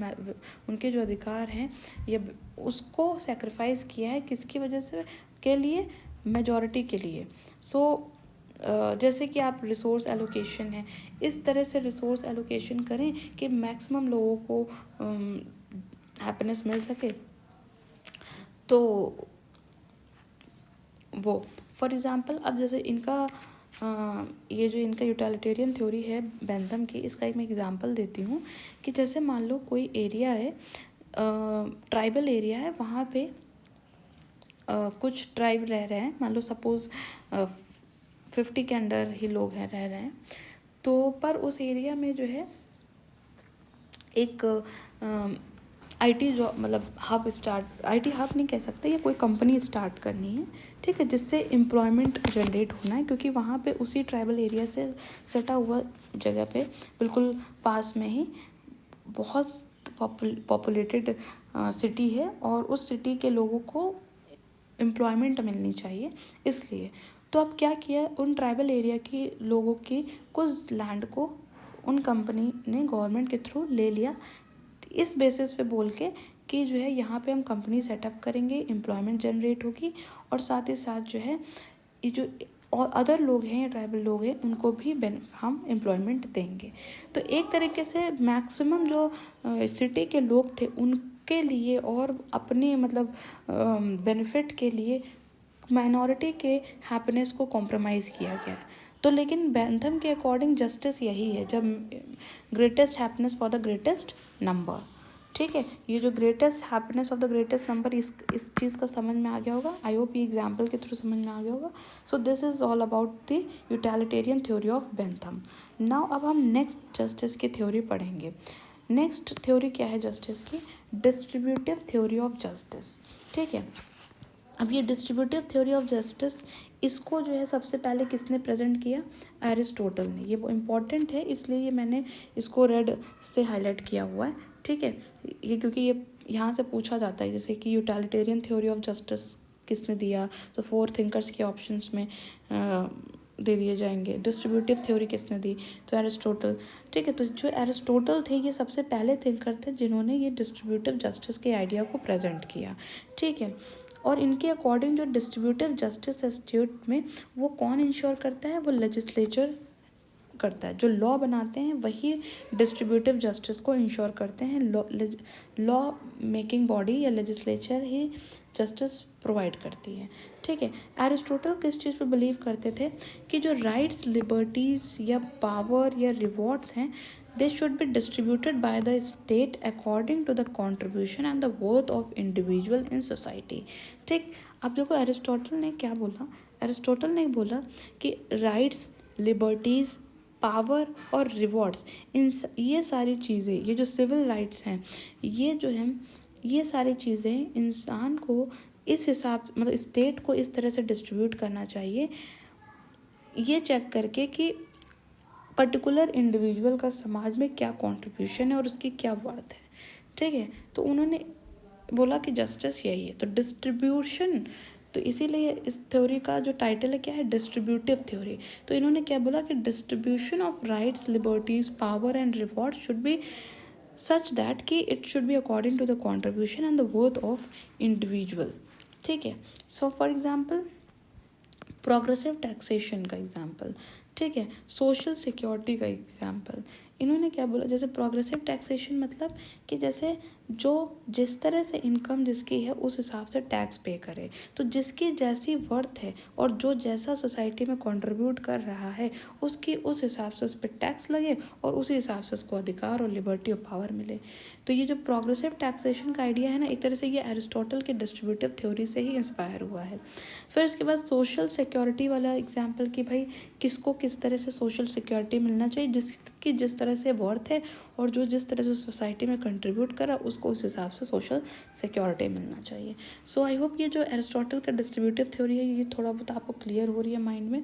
उनके जो अधिकार हैं, या उसको सेक्रीफाइस किया है किसकी वजह से, के लिए, मेजॉरिटी के लिए। सो जैसे कि आप रिसोर्स एलोकेशन है, इस तरह से रिसोर्स एलोकेशन करें कि मैक्सिमम लोगों को हैप्पीनेस मिल सके। तो वो फॉर एग्ज़ाम्पल, अब जैसे इनका ये जो इनका यूटिलिटेरियन थ्योरी है बेंथम की, इसका एक मैं एग्जांपल देती हूँ कि जैसे मान लो कोई एरिया है, ट्राइबल एरिया है, वहाँ पे कुछ ट्राइब रह रहे हैं, मान लो सपोज़ 50 के अंडर ही लोग रह रहे हैं। तो पर उस एरिया में जो है एक आईटी जॉब, मतलब आईटी हब नहीं कह सकते, ये कोई कंपनी स्टार्ट करनी है। ठीक है, जिससे एम्प्लॉयमेंट जनरेट होना है, क्योंकि वहाँ पे उसी ट्राइबल एरिया से सटा हुआ जगह पे बिल्कुल पास में ही बहुत पॉपुलेटेड सिटी है, और उस सिटी के लोगों को एम्प्लॉयमेंट मिलनी चाहिए इसलिए। तो अब क्या किया, उन ट्राइबल एरिया के लोगों की कुछ लैंड को उन कंपनी ने गवर्नमेंट के थ्रू ले लिया, इस बेसिस पे बोल के कि जो है यहाँ पे हम कंपनी सेटअप करेंगे, एम्प्लॉयमेंट जनरेट होगी, और साथ ही साथ जो है ये जो और अदर लोग हैं, ट्राइबल लोग हैं, उनको भी हम एम्प्लॉयमेंट देंगे। तो एक तरीके से मैक्सिमम जो सिटी के लोग थे उनके लिए और अपने मतलब बेनिफिट के लिए माइनॉरिटी के हैप्पीनेस को कॉम्प्रोमाइज़ किया गया है। तो लेकिन बेंथम के अकॉर्डिंग जस्टिस यही है, जब greatest happiness for the greatest number. ठीक है, ये जो greatest happiness of the greatest number, इस चीज़ का समझ में आ गया होगा। आई होप ये एग्जाम्पल के थ्रू समझ में आ गया होगा। So this is all about the utilitarian theory of Bentham. Now अब हम नेक्स्ट जस्टिस की थ्योरी पढ़ेंगे। नेक्स्ट थ्योरी क्या है जस्टिस की, डिस्ट्रीब्यूटिव थ्योरी ऑफ जस्टिस। ठीक है, अब ये डिस्ट्रीब्यूटिव थ्योरी ऑफ जस्टिस, इसको जो है सबसे पहले किसने प्रेजेंट किया, एरिस्टोटल ने। ये वो इम्पॉर्टेंट है, इसलिए ये मैंने इसको रेड से हाईलाइट किया हुआ है। ठीक है, ये क्योंकि ये यहाँ से पूछा जाता है, जैसे कि यूटिलिटेरियन थ्योरी ऑफ जस्टिस किसने दिया, तो 4 थिंकर्स के ऑप्शंस में दे दिए जाएंगे। डिस्ट्रीब्यूटिव थ्योरी किसने दी, तो एरिस्टोटल। ठीक है, तो जो एरिस्टोटल थे ये सबसे पहले थिंकर थे जिन्होंने ये डिस्ट्रीब्यूटिव जस्टिस के आइडिया को प्रेजेंट किया। ठीक है, और इनके अकॉर्डिंग जो डिस्ट्रीब्यूटिव जस्टिस है स्टेट में, वो कौन इंश्योर करता है, वो लेजिस्लेचर करता है। जो लॉ बनाते हैं वही डिस्ट्रीब्यूटिव जस्टिस को इंश्योर करते हैं। लॉ मेकिंग बॉडी या लेजिस्लेचर ही जस्टिस प्रोवाइड करती है। ठीक है, एरिस्टोटल किस चीज़ पे बिलीव करते थे कि जो राइट्स, लिबर्टीज़ या पावर या रिवॉर्ड्स हैं, they should be distributed by the state according to the contribution and the worth of individual in society. ठीक, अब देखो एरिस्टोटल ने क्या बोला। एरिस्टोटल ने बोला कि राइट्स, लिबर्टीज़, पावर और रिवॉर्ड्स, ये सारी चीज़ें, ये जो सिविल राइट्स हैं, ये जो हैं, ये सारी चीज़ें इंसान को इस हिसाब, मतलब स्टेट को इस तरह से डिस्ट्रीब्यूट करना चाहिए, ये चेक करके कि पर्टिकुलर इंडिविजुअल का समाज में क्या कंट्रीब्यूशन है और उसकी क्या वर्थ है। ठीक है, तो उन्होंने बोला कि जस्टिस यही है, तो डिस्ट्रीब्यूशन, तो इसीलिए इस थ्योरी का जो टाइटल है क्या है, डिस्ट्रीब्यूटिव थ्योरी। तो इन्होंने क्या बोला कि distribution of rights, liberties, power and reward should be such that कि it should be according to the contribution and the worth of individual. ठीक है, so for example progressive taxation का एग्जाम्पल, ठीक है, सोशल सिक्योरिटी का example. इन्होंने क्या बोला, जैसे प्रोग्रेसिव टैक्सेशन मतलब कि जैसे जो जिस तरह से इनकम जिसकी है उस हिसाब से टैक्स पे करे, तो जिसकी जैसी वर्थ है और जो जैसा सोसाइटी में कंट्रीब्यूट कर रहा है उसकी उस हिसाब से उस पर टैक्स लगे और उसी हिसाब से उसको अधिकार और लिबर्टी और पावर मिले। तो ये जो प्रोग्रेसिव टैक्सेशन का आइडिया है ना, एक तरह से ये एरिस्टोटल के डिस्ट्रीब्यूटिव थ्योरी से ही इंस्पायर हुआ है। फिर इसके बाद सोशल सिक्योरिटी वाला एग्जाम्पल कि भाई किसको किस तरह से सोशल सिक्योरिटी मिलना चाहिए, जिसकी जिस तरह से वर्थ है और जो जिस तरह से सोसाइटी में कंट्रीब्यूट करा उसको उस हिसाब से सोशल सिक्योरिटी मिलना चाहिए। सो आई होप ये जो एरिस्टोटल का डिस्ट्रीब्यूटिव थ्योरी है ये थोड़ा बहुत आपको क्लियर हो रही है माइंड में।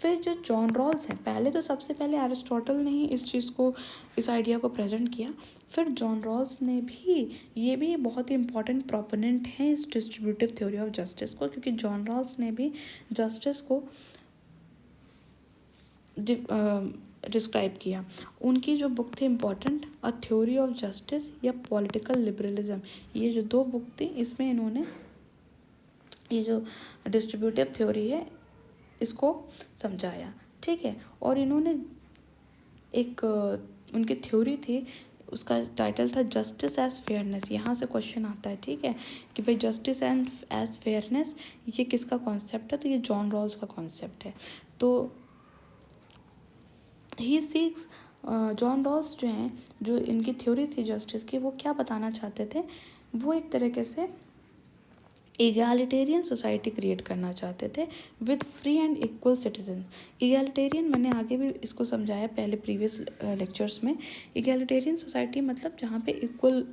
फिर जो जॉन रॉल्स हैं, पहले तो सबसे पहले एरिस्टोटल ने ही इस चीज़ को, इस आइडिया को प्रेजेंट किया। फिर जॉन रॉल्स ने भी, ये भी बहुत ही इंपॉर्टेंट प्रोपोनेंट हैं इस डिस्ट्रीब्यूटिव थ्योरी ऑफ जस्टिस को, क्योंकि जॉन रॉल्स ने भी जस्टिस को डिस्क्राइब किया। उनकी जो बुक थी important, a theory of justice या पॉलिटिकल लिबरलिज्म, ये जो 2 बुक थी इसमें इन्होंने ये जो डिस्ट्रीब्यूटिव थ्योरी है इसको समझाया। ठीक है, और इन्होंने एक उनकी थ्योरी थी, उसका टाइटल था जस्टिस एज फेयरनेस। यहाँ से क्वेश्चन आता है, ठीक है, कि भाई जस्टिस एंड एज फेयरनेस ये किसका कॉन्सेप्ट है, तो ये जॉन रॉल्स का कॉन्सेप्ट है। तो ही सीक्स, जॉन रॉल्स जो हैं, जो इनकी थ्योरी थी जस्टिस की, वो क्या बताना चाहते थे, वो एक तरीके से इगैलिटेरियन सोसाइटी क्रिएट करना चाहते थे with free and equal citizen. Egalitarian मैंने आगे भी इसको समझाया पहले प्रीवियस लेक्चर्स में। इगैलिटेरियन सोसाइटी मतलब जहाँ पे इक्वल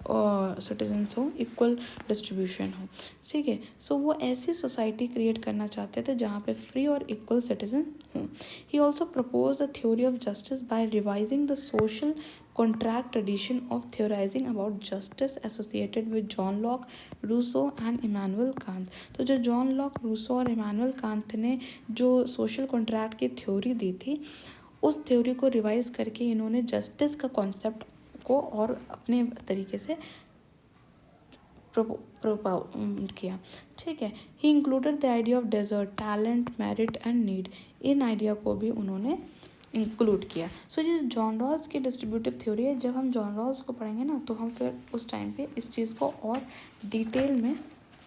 सिटीजन्स हो, इक्वल डिस्ट्रीब्यूशन हो। ठीक है, सो वो ऐसी सोसाइटी क्रिएट करना चाहते थे जहाँ पे फ्री और इक्वल सिटीजन हों। He also propose the theory of justice by revising the social contract tradition of theorizing about justice associated with John Locke, Rousseau and Immanuel Kant. तो जो जॉन लॉक, रूसो और Immanuel Kant ने जो social contract की theory दी थी, उस theory को रिवाइज करके इन्होंने जस्टिस का कॉन्सेप्ट को और अपने तरीके से किया। ठीक है, he included the idea of desert, talent, merit and need, इन आइडिया को भी उन्होंने इंक्लूड किया। सो ये जॉन रॉल्स की डिस्ट्रीब्यूटिव थ्योरी है। जब हम जॉन रॉल्स को पढ़ेंगे ना तो हम फिर उस टाइम पे इस चीज़ को और डिटेल में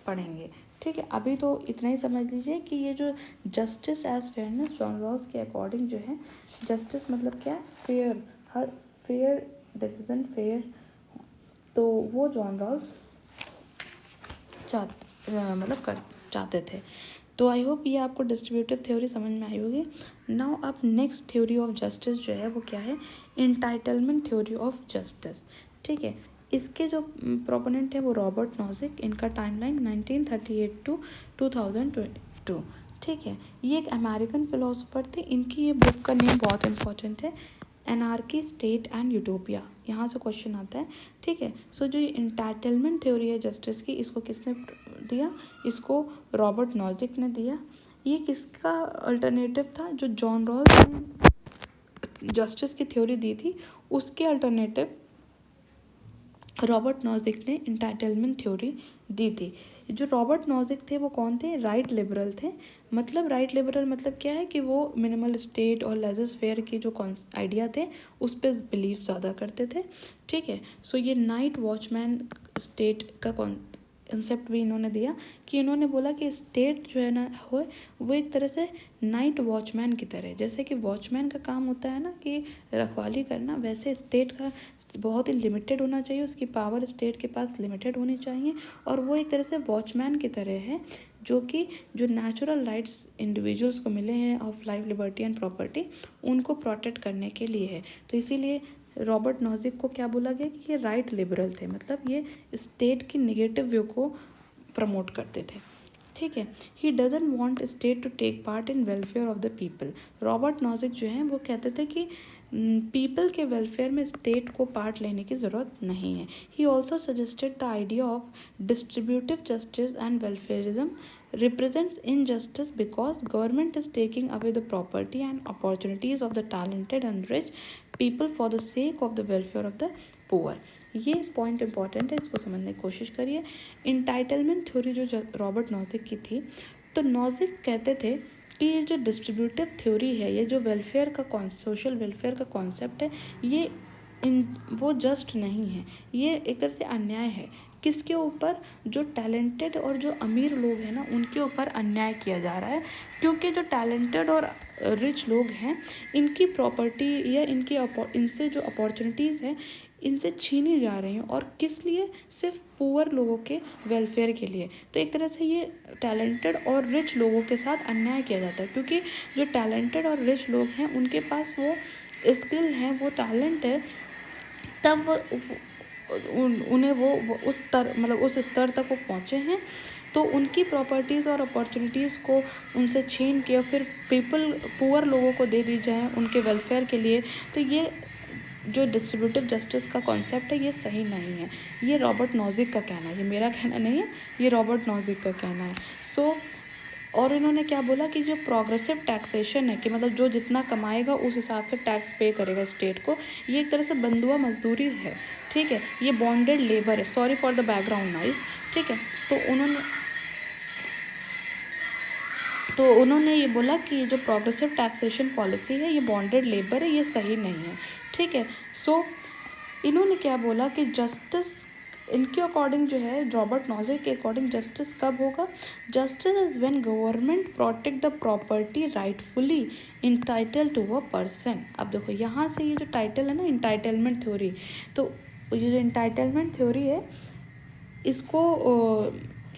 पढ़ेंगे। ठीक है, अभी तो इतना ही समझ लीजिए कि ये जो justice as fairness, John Rawls के अकॉर्डिंग जो है जस्टिस मतलब क्या है, फेयर, हर फेयर डिसीजन फेयर, तो वो जॉन रॉल्स चाहते थे। तो आई होप ये आपको डिस्ट्रीब्यूटिव थ्योरी समझ में आई होगी। नाउ अब नेक्स्ट थ्योरी ऑफ जस्टिस जो है वो क्या है, इंटाइटलमेंट थ्योरी ऑफ जस्टिस। ठीक है, इसके जो प्रोपोनेंट है वो रॉबर्ट नॉजिक, इनका टाइमलाइन 1938 टू 2022। ठीक है, ये एक अमेरिकन फिलोसोफर थे। इनकी ये बुक का नेम बहुत इंपॉर्टेंट है, एनार्की, स्टेट एंड यूटोपिया। यहाँ से क्वेश्चन आता है। ठीक है, सो जो ये इंटाइटलमेंट थ्योरी है जस्टिस की, इसको किसने दिया, इसको रॉबर्ट नॉजिक ने दिया। ये किसका अल्टरनेटिव था, जो जॉन रॉल्स ने जस्टिस की थ्योरी दी थी उसके अल्टरनेटिव रॉबर्ट नॉजिक ने इंटाइटलमेंट थ्योरी दी थी। जो रॉबर्ट नॉजिक थे वो कौन थे? राइट लिबरल थे। मतलब राइट लिबरल मतलब क्या है कि वो मिनिमल स्टेट और लेजर फेयर की जो आइडिया थे उस पर बिलीव ज़्यादा करते थे। ठीक है, सो ये नाइट वॉचमैन स्टेट का कंसेप्ट भी इन्होंने दिया कि इन्होंने बोला कि स्टेट जो है ना हो वो एक तरह से नाइट वॉचमैन की तरह, जैसे कि वॉचमैन का काम होता है ना कि रखवाली करना, वैसे स्टेट का बहुत ही लिमिटेड होना चाहिए, उसकी पावर स्टेट के पास लिमिटेड होनी चाहिए, और वो एक तरह से वॉचमैन की तरह है जो कि जो नेचुरल राइट्स इंडिविजुअल्स को मिले हैं of life, liberty and property, उनको प्रोटेक्ट करने के लिए है। तो इसीलिए रॉबर्ट नॉजिक को क्या बोला गया कि ये राइट लिबरल थे, मतलब ये स्टेट की निगेटिव व्यू को प्रमोट करते थे। ठीक है, he doesn't want state to take part in welfare of the people. Robert Nozick जो हैं वो कहते थे कि पीपल के वेलफेयर में स्टेट को पार्ट लेने की ज़रूरत नहीं है। He also suggested the idea of distributive justice and welfarism represents injustice because government is taking away the property and opportunities of the talented and rich people for the sake of the welfare of the poor। ये point important है, इसको समझने की कोशिश करिए। Entitlement theory जो Robert Nozick की थी, तो नॉजिक कहते थे कि ये जो डिस्ट्रीब्यूटिव थ्योरी है, ये जो वेलफेयर का सोशल वेलफेयर का कॉन्सेप्ट है, ये वो जस्ट नहीं है, ये एक तरह से अन्याय है। किसके ऊपर? जो टैलेंटेड और जो अमीर लोग हैं ना, उनके ऊपर अन्याय किया जा रहा है, क्योंकि जो टैलेंटेड और रिच लोग हैं इनकी प्रॉपर्टी या इनसे जो अपॉर्चुनिटीज़ हैं इनसे छीनी जा रही हैं, और किस लिए? सिर्फ पुअर लोगों के वेलफेयर के लिए। तो एक तरह से ये टैलेंटेड और रिच लोगों के साथ अन्याय किया जाता है, क्योंकि जो टैलेंटेड और रिच लोग हैं उनके पास वो स्किल हैं, वो टैलेंट है, तब उन्हें वो उस स्तर तक वो पहुँचे हैं, तो उनकी प्रॉपर्टीज़ और अपॉर्चुनिटीज़ को उनसे छीन के फिर पुअर लोगों को दे दी जाए उनके वेलफेयर के लिए। तो ये जो डिस्ट्रीब्यूटिव जस्टिस का कॉन्सेप्ट है ये सही नहीं है। ये रॉबर्ट नॉजिक का कहना है, ये मेरा कहना नहीं है, ये रॉबर्ट नॉजिक का कहना है। सो और इन्होंने क्या बोला कि जो प्रोग्रेसिव टैक्सेशन है, कि मतलब जो जितना कमाएगा उस हिसाब से टैक्स पे करेगा स्टेट को, ये एक तरह से बंधुआ मजदूरी है। ठीक है, ये बॉन्डेड लेबर है। Sorry for the background noise. ठीक है, तो उन्होंने ये बोला कि ये जो प्रोग्रेसिव टैक्सेशन पॉलिसी है ये बॉन्डेड लेबर है, ये सही नहीं है। ठीक है, सो इन्होंने क्या बोला कि जस्टिस इनके अकॉर्डिंग जो है, रॉबर्ट नॉजिक के अकॉर्डिंग जस्टिस कब होगा? Justice is when government protect the property rightfully entitle to a person. अब देखो यहाँ से ये जो टाइटल है ना, इंटाइटलमेंट थ्योरी, तो ये जो इंटाइटलमेंट थ्योरी है इसको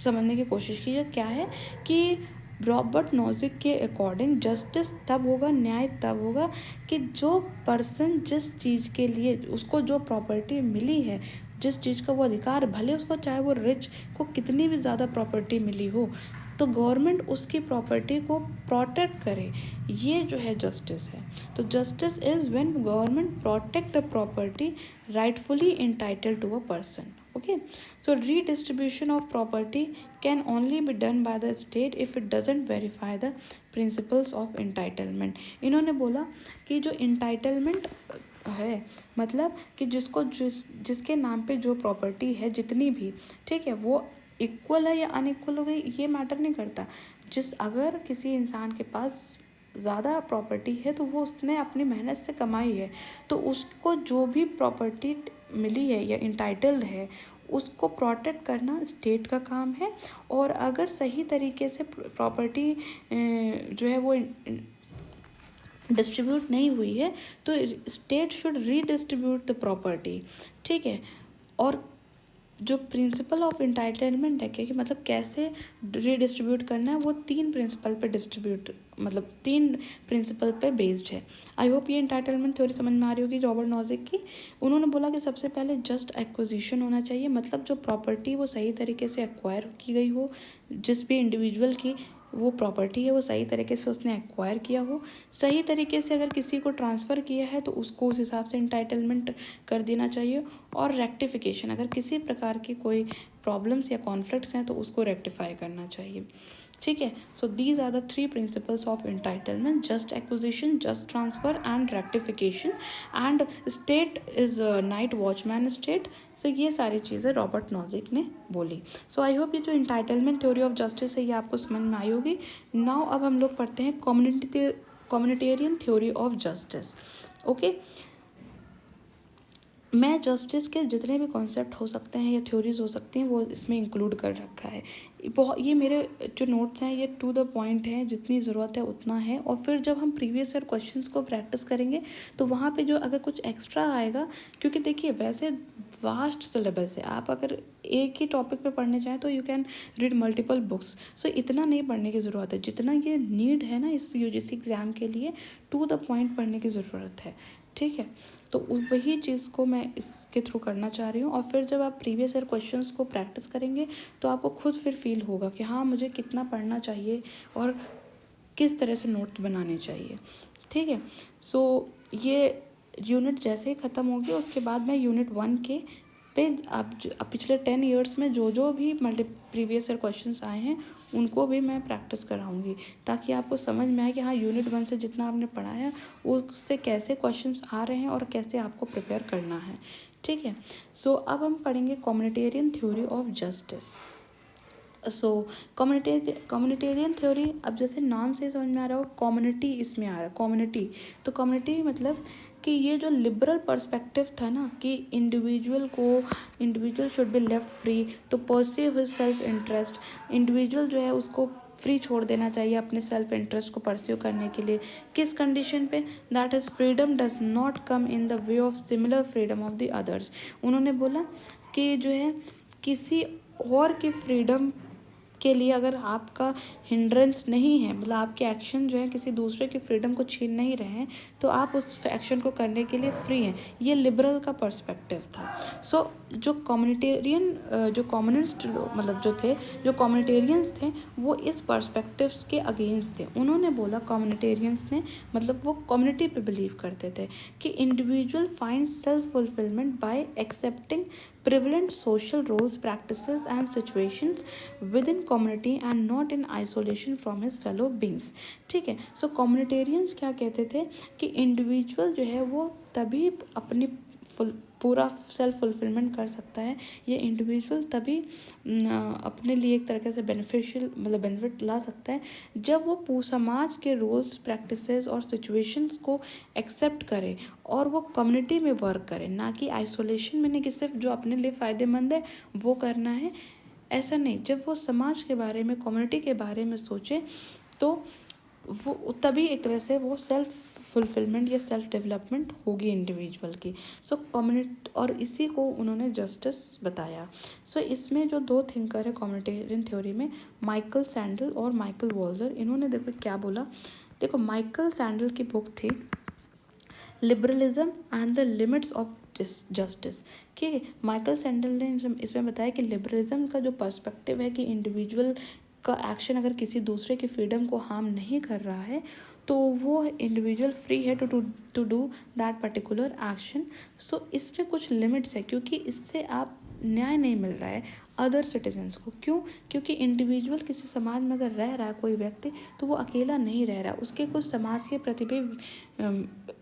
समझने की कोशिश कीजिए। क्या है कि रॉबर्ट नॉजिक के अकॉर्डिंग जस्टिस तब होगा, न्याय तब होगा कि जो पर्सन जिस चीज़ के लिए उसको जो प्रॉपर्टी मिली है, जिस चीज़ का वो अधिकार, भले उसको चाहे वो रिच को कितनी भी ज़्यादा प्रॉपर्टी मिली हो, तो गवर्नमेंट उसकी प्रॉपर्टी को प्रोटेक्ट करे, ये जो है जस्टिस है। तो justice is when government protect the property rightfully entitled to a person. Okay, so redistribution of property can only be done by the state if it doesn't verify the principles of entitlement। इन्होंने बोला कि जो entitlement है, मतलब कि जिसके नाम पे जो प्रॉपर्टी है जितनी भी, ठीक है, वो इक्वल है या अनइक्वल हो गई ये मैटर नहीं करता। अगर किसी इंसान के पास ज़्यादा प्रॉपर्टी है तो वो उसने अपनी मेहनत से कमाई है, तो उसको जो भी प्रॉपर्टी मिली है या इंटाइटल्ड है उसको प्रोटेक्ट करना स्टेट का काम है। और अगर सही तरीके से प्रॉपर्टी जो है वो डिस्ट्रीब्यूट नहीं हुई है तो state should redistribute the property. ठीक है, और जो प्रिंसिपल ऑफ इंटाइटलमेंट है कि मतलब कैसे रीडिस्ट्रीब्यूट करना है, वो 3 प्रिंसिपल पे मतलब 3 प्रिंसिपल पे बेस्ड है। आई होप ये इंटाइटलमेंट थ्योरी समझ में आ रही होगी रॉबर्ट नॉजिक की। उन्होंने बोला कि सबसे पहले जस्ट एक्विजिशन होना चाहिए, मतलब जो प्रॉपर्टी वो सही तरीके से एक्वायर की गई हो, जिस भी इंडिविजुअल की वो प्रॉपर्टी है वो सही तरीके से उसने एक्वायर किया हो, सही तरीके से अगर किसी को ट्रांसफ़र किया है तो उसको उस हिसाब से इंटाइटलमेंट कर देना चाहिए। और रेक्टिफिकेशन, अगर किसी प्रकार की कोई प्रॉब्लम्स या कॉन्फ्लिक्ट्स हैं तो उसको रेक्टिफाई करना चाहिए। ठीक है। So these are the 3 principles of entitlement: just acquisition, just transfer and rectification, and state is night watchman state. So ये सारी चीज़ें रॉबर्ट नॉजिक ने बोली। सो आई होप ये जो इंटाइटलमेंट थ्योरी ऑफ जस्टिस है ये आपको समझ में आई होगी। नाउ अब हम लोग पढ़ते हैं communitarian theory of justice. Okay, मैं जस्टिस के जितने भी कॉन्सेप्ट हो सकते हैं या थ्योरीज हो सकती हैं वो इसमें इंक्लूड कर रखा है। बहुत ये मेरे जो नोट्स हैं ये टू द पॉइंट हैं, जितनी ज़रूरत है उतना है। और फिर जब हम प्रीवियस ईयर क्वेश्चंस को प्रैक्टिस करेंगे तो वहाँ पे जो अगर कुछ एक्स्ट्रा आएगा, क्योंकि देखिए वैसे वास्ट सिलेबस है, आप अगर एक ही टॉपिक पे पढ़ने जाएँ तो you can read multiple books. So इतना नहीं पढ़ने की ज़रूरत है, जितना ये नीड है ना इस यूजीसी एग्ज़ाम के लिए, टू द पॉइंट पढ़ने की ज़रूरत है। ठीक है, तो वही चीज़ को मैं इसके थ्रू करना चाह रही हूँ। और फिर जब आप प्रीवियस ईयर क्वेश्चंस को प्रैक्टिस करेंगे तो आपको खुद फिर फील होगा कि हाँ मुझे कितना पढ़ना चाहिए और किस तरह से नोट्स बनाने चाहिए। ठीक है, सो ये यूनिट जैसे ही ख़त्म होगी उसके बाद मैं यूनिट 1 के पे अब पिछले 10 ईयर्स में जो भी प्रीवियस ईयर क्वेश्चंस आए हैं उनको भी मैं प्रैक्टिस कराऊंगी, ताकि आपको समझ में आए कि हाँ यूनिट 1 से जितना आपने पढ़ा है उससे कैसे क्वेश्चंस आ रहे हैं और कैसे आपको प्रिपेयर करना है। ठीक है, सो अब हम पढ़ेंगे communitarian theory of justice. So communitarian theory, अब जैसे नाम से समझ में आ रहा हो कम्युनिटी इसमें आ रहा है, कम्युनिटी। तो कम्युनिटी मतलब कि ये जो लिबरल पर्सपेक्टिव था ना कि individual should be left free to perceive his self interest, individual जो है उसको फ्री छोड़ देना चाहिए अपने सेल्फ इंटरेस्ट को परस्यू करने के लिए। किस कंडीशन पे? That is freedom does not come in the way of similar freedom of the others. उन्होंने बोला कि जो है किसी और की फ्रीडम के लिए अगर आपका हिंड्रेंस नहीं है, मतलब आपके एक्शन जो है किसी दूसरे की फ्रीडम को छीन नहीं रहे हैं, तो आप उस एक्शन को करने के लिए फ्री हैं। ये लिबरल का पर्सपेक्टिव था। सो जो कम्युनिटेरियन जो कम्युनिस्ट मतलब जो थे, जो कम्युनिटेरियंस थे, वो इस पर्सपेक्टिव्स के अगेंस्ट थे। उन्होंने बोला, कम्युनिटेरियंस ने, मतलब वो कम्युनिटी पे बिलीव करते थे कि individual find self fulfilment bye accepting prevalent social roles, practices and situations within community and not in isolation from his fellow beings। ठीक है, सो कम्युनिटेरियंस क्या कहते थे कि इंडिविजुअल जो है वो तभी अपनी पूरा सेल्फ फुलफिलमेंट कर सकता है, ये इंडिविजुअल तभी अपने लिए एक तरीके से बेनिफिशियल मतलब बेनिफिट ला सकता है जब वो समाज के रूल्स, प्रैक्टिसेस और सिचुएशंस को एक्सेप्ट करे और वो कम्युनिटी में वर्क करे, ना कि आइसोलेशन में, नहीं कि सिर्फ जो अपने लिए फ़ायदेमंद है वो करना है, ऐसा नहीं। जब वो समाज के बारे में, कम्युनिटी के बारे में सोचे तो वो तभी एक तरह से वो सेल्फ फुलफिलमेंट या सेल्फ डेवलपमेंट होगी इंडिविजुअल की। सो कम्युनिटी, और इसी को उन्होंने जस्टिस बताया। सो इसमें जो 2 थिंकर है कम्युनिटेरियन थ्योरी में, माइकल सैंडल और माइकल वॉल्जर, इन्होंने देखो क्या बोला। देखो माइकल सैंडल की बुक थी liberalism and the limits of justice. ठीक है, माइकल सैंडल ने इसमें बताया कि लिबरलिज्म का जो पर्सपेक्टिव है कि इंडिविजुअल का एक्शन अगर किसी दूसरे की फ्रीडम को हार्म नहीं कर रहा है तो वो इंडिविजुअल फ्री है to do that particular action. So इसमें कुछ लिमिट्स है, क्योंकि इससे आप न्याय नहीं मिल रहा है अदर सिटीजन्स को। क्यों? क्योंकि इंडिविजुअल किसी समाज में अगर रह रहा है कोई व्यक्ति, तो वो अकेला नहीं रह रहा, उसके कुछ समाज के प्रति भी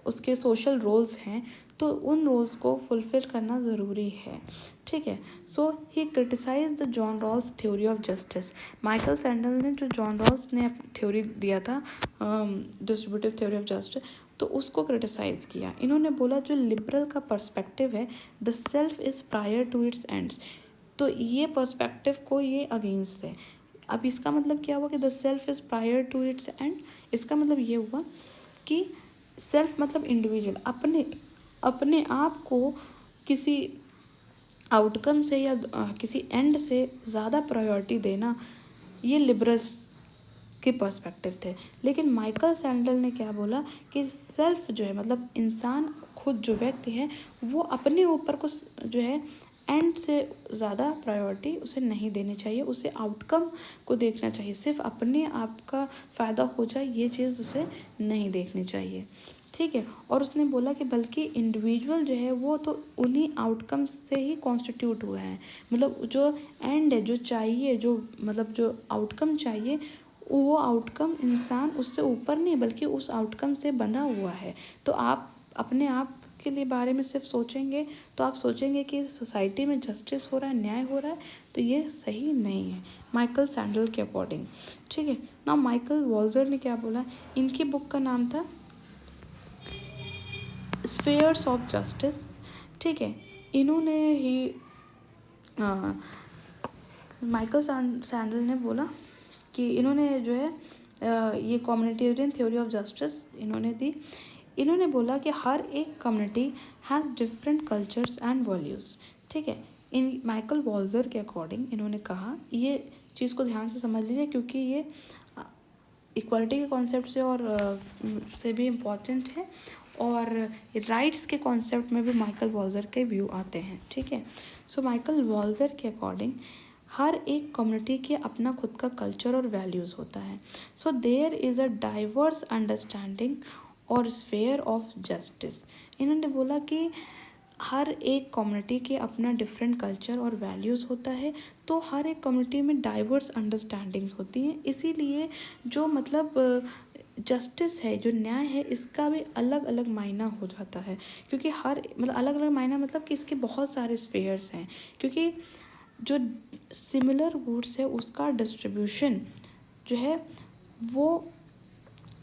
उसके सोशल रोल्स हैं, तो उन रोल्स को फुलफिल करना ज़रूरी है। ठीक है, so he criticise the John Rawls theory of justice. Michael Sandel ने जो जॉन रॉल्स ने थ्योरी दिया था डिस्ट्रीब्यूटिव थ्योरी ऑफ जस्टिस, तो उसको क्रिटिसाइज़ किया। इन्होंने बोला जो लिबरल का पर्सपेक्टिव है, the self is prior to its ends, तो ये पर्सपेक्टिव को ये अगेंस्ट है। अब इसका मतलब क्या हुआ कि the self is prior to its end, इसका मतलब ये हुआ कि सेल्फ मतलब इंडिविजुअल अपने आप को किसी आउटकम से या किसी एंड से ज़्यादा प्रायोरिटी देना, ये लिबरल्स के पर्सपेक्टिव थे। लेकिन माइकल सैंडल ने क्या बोला कि सेल्फ जो है मतलब इंसान खुद जो व्यक्ति है वो अपने ऊपर को जो है एंड से ज़्यादा प्रायोरिटी उसे नहीं देनी चाहिए, उसे आउटकम को देखना चाहिए, सिर्फ अपने आप का फ़ायदा हो जाए ये चीज़ उसे नहीं देखनी चाहिए। ठीक है। और उसने बोला कि बल्कि इंडिविजुअल जो है वो तो उन्हीं आउटकम्स से ही कॉन्स्टिट्यूट हुआ है, मतलब जो एंड है, जो चाहिए, जो मतलब जो आउटकम चाहिए, वो आउटकम इंसान उससे ऊपर नहीं बल्कि उस आउटकम से बंधा हुआ है। तो आप अपने आप के लिए बारे में सिर्फ सोचेंगे तो आप सोचेंगे कि सोसाइटी में जस्टिस हो रहा है, न्याय हो रहा है, तो ये सही नहीं है माइकल सैंडल के अकॉर्डिंग। ठीक है ना। माइकल वॉल्जर ने क्या बोला, इनकी बुक का नाम था स्फेयर्स ऑफ जस्टिस। ठीक है। इन्होंने ही माइकल सैंडल ने बोला कि इन्होंने जो है ये कम्युनिटेरियन थ्योरी ऑफ जस्टिस इन्होंने दी। इन्होंने बोला कि हर एक community has different cultures and values. ठीक है। इन माइकल वॉल्जर के अकॉर्डिंग इन्होंने कहा, ये चीज़ को ध्यान से समझ लीजिए क्योंकि ये इक्वालिटी के कॉन्सेप्ट से और से भी इम्पॉर्टेंट है, और राइट्स के कॉन्सेप्ट में भी माइकल वॉल्जर के व्यू आते हैं। ठीक है। सो माइकल वॉल्जर के अकॉर्डिंग हर एक कम्युनिटी के अपना खुद का कल्चर और वैल्यूज़ होता है। So there is a diverse understanding और स्फेयर ऑफ जस्टिस। इन्होंने बोला कि हर एक कम्युनिटी के अपना डिफरेंट कल्चर और वैल्यूज़ होता है, तो हर एक कम्युनिटी में डाइवर्स अंडरस्टैंडिंग्स होती हैं, इसीलिए जो मतलब जस्टिस है, जो न्याय है, इसका भी अलग अलग मायना हो जाता है, क्योंकि हर मतलब अलग अलग मायना मतलब कि इसके बहुत सारे स्फेयर्स हैं, क्योंकि जो सिमिलर गुड्स है उसका डिस्ट्रीब्यूशन जो है वो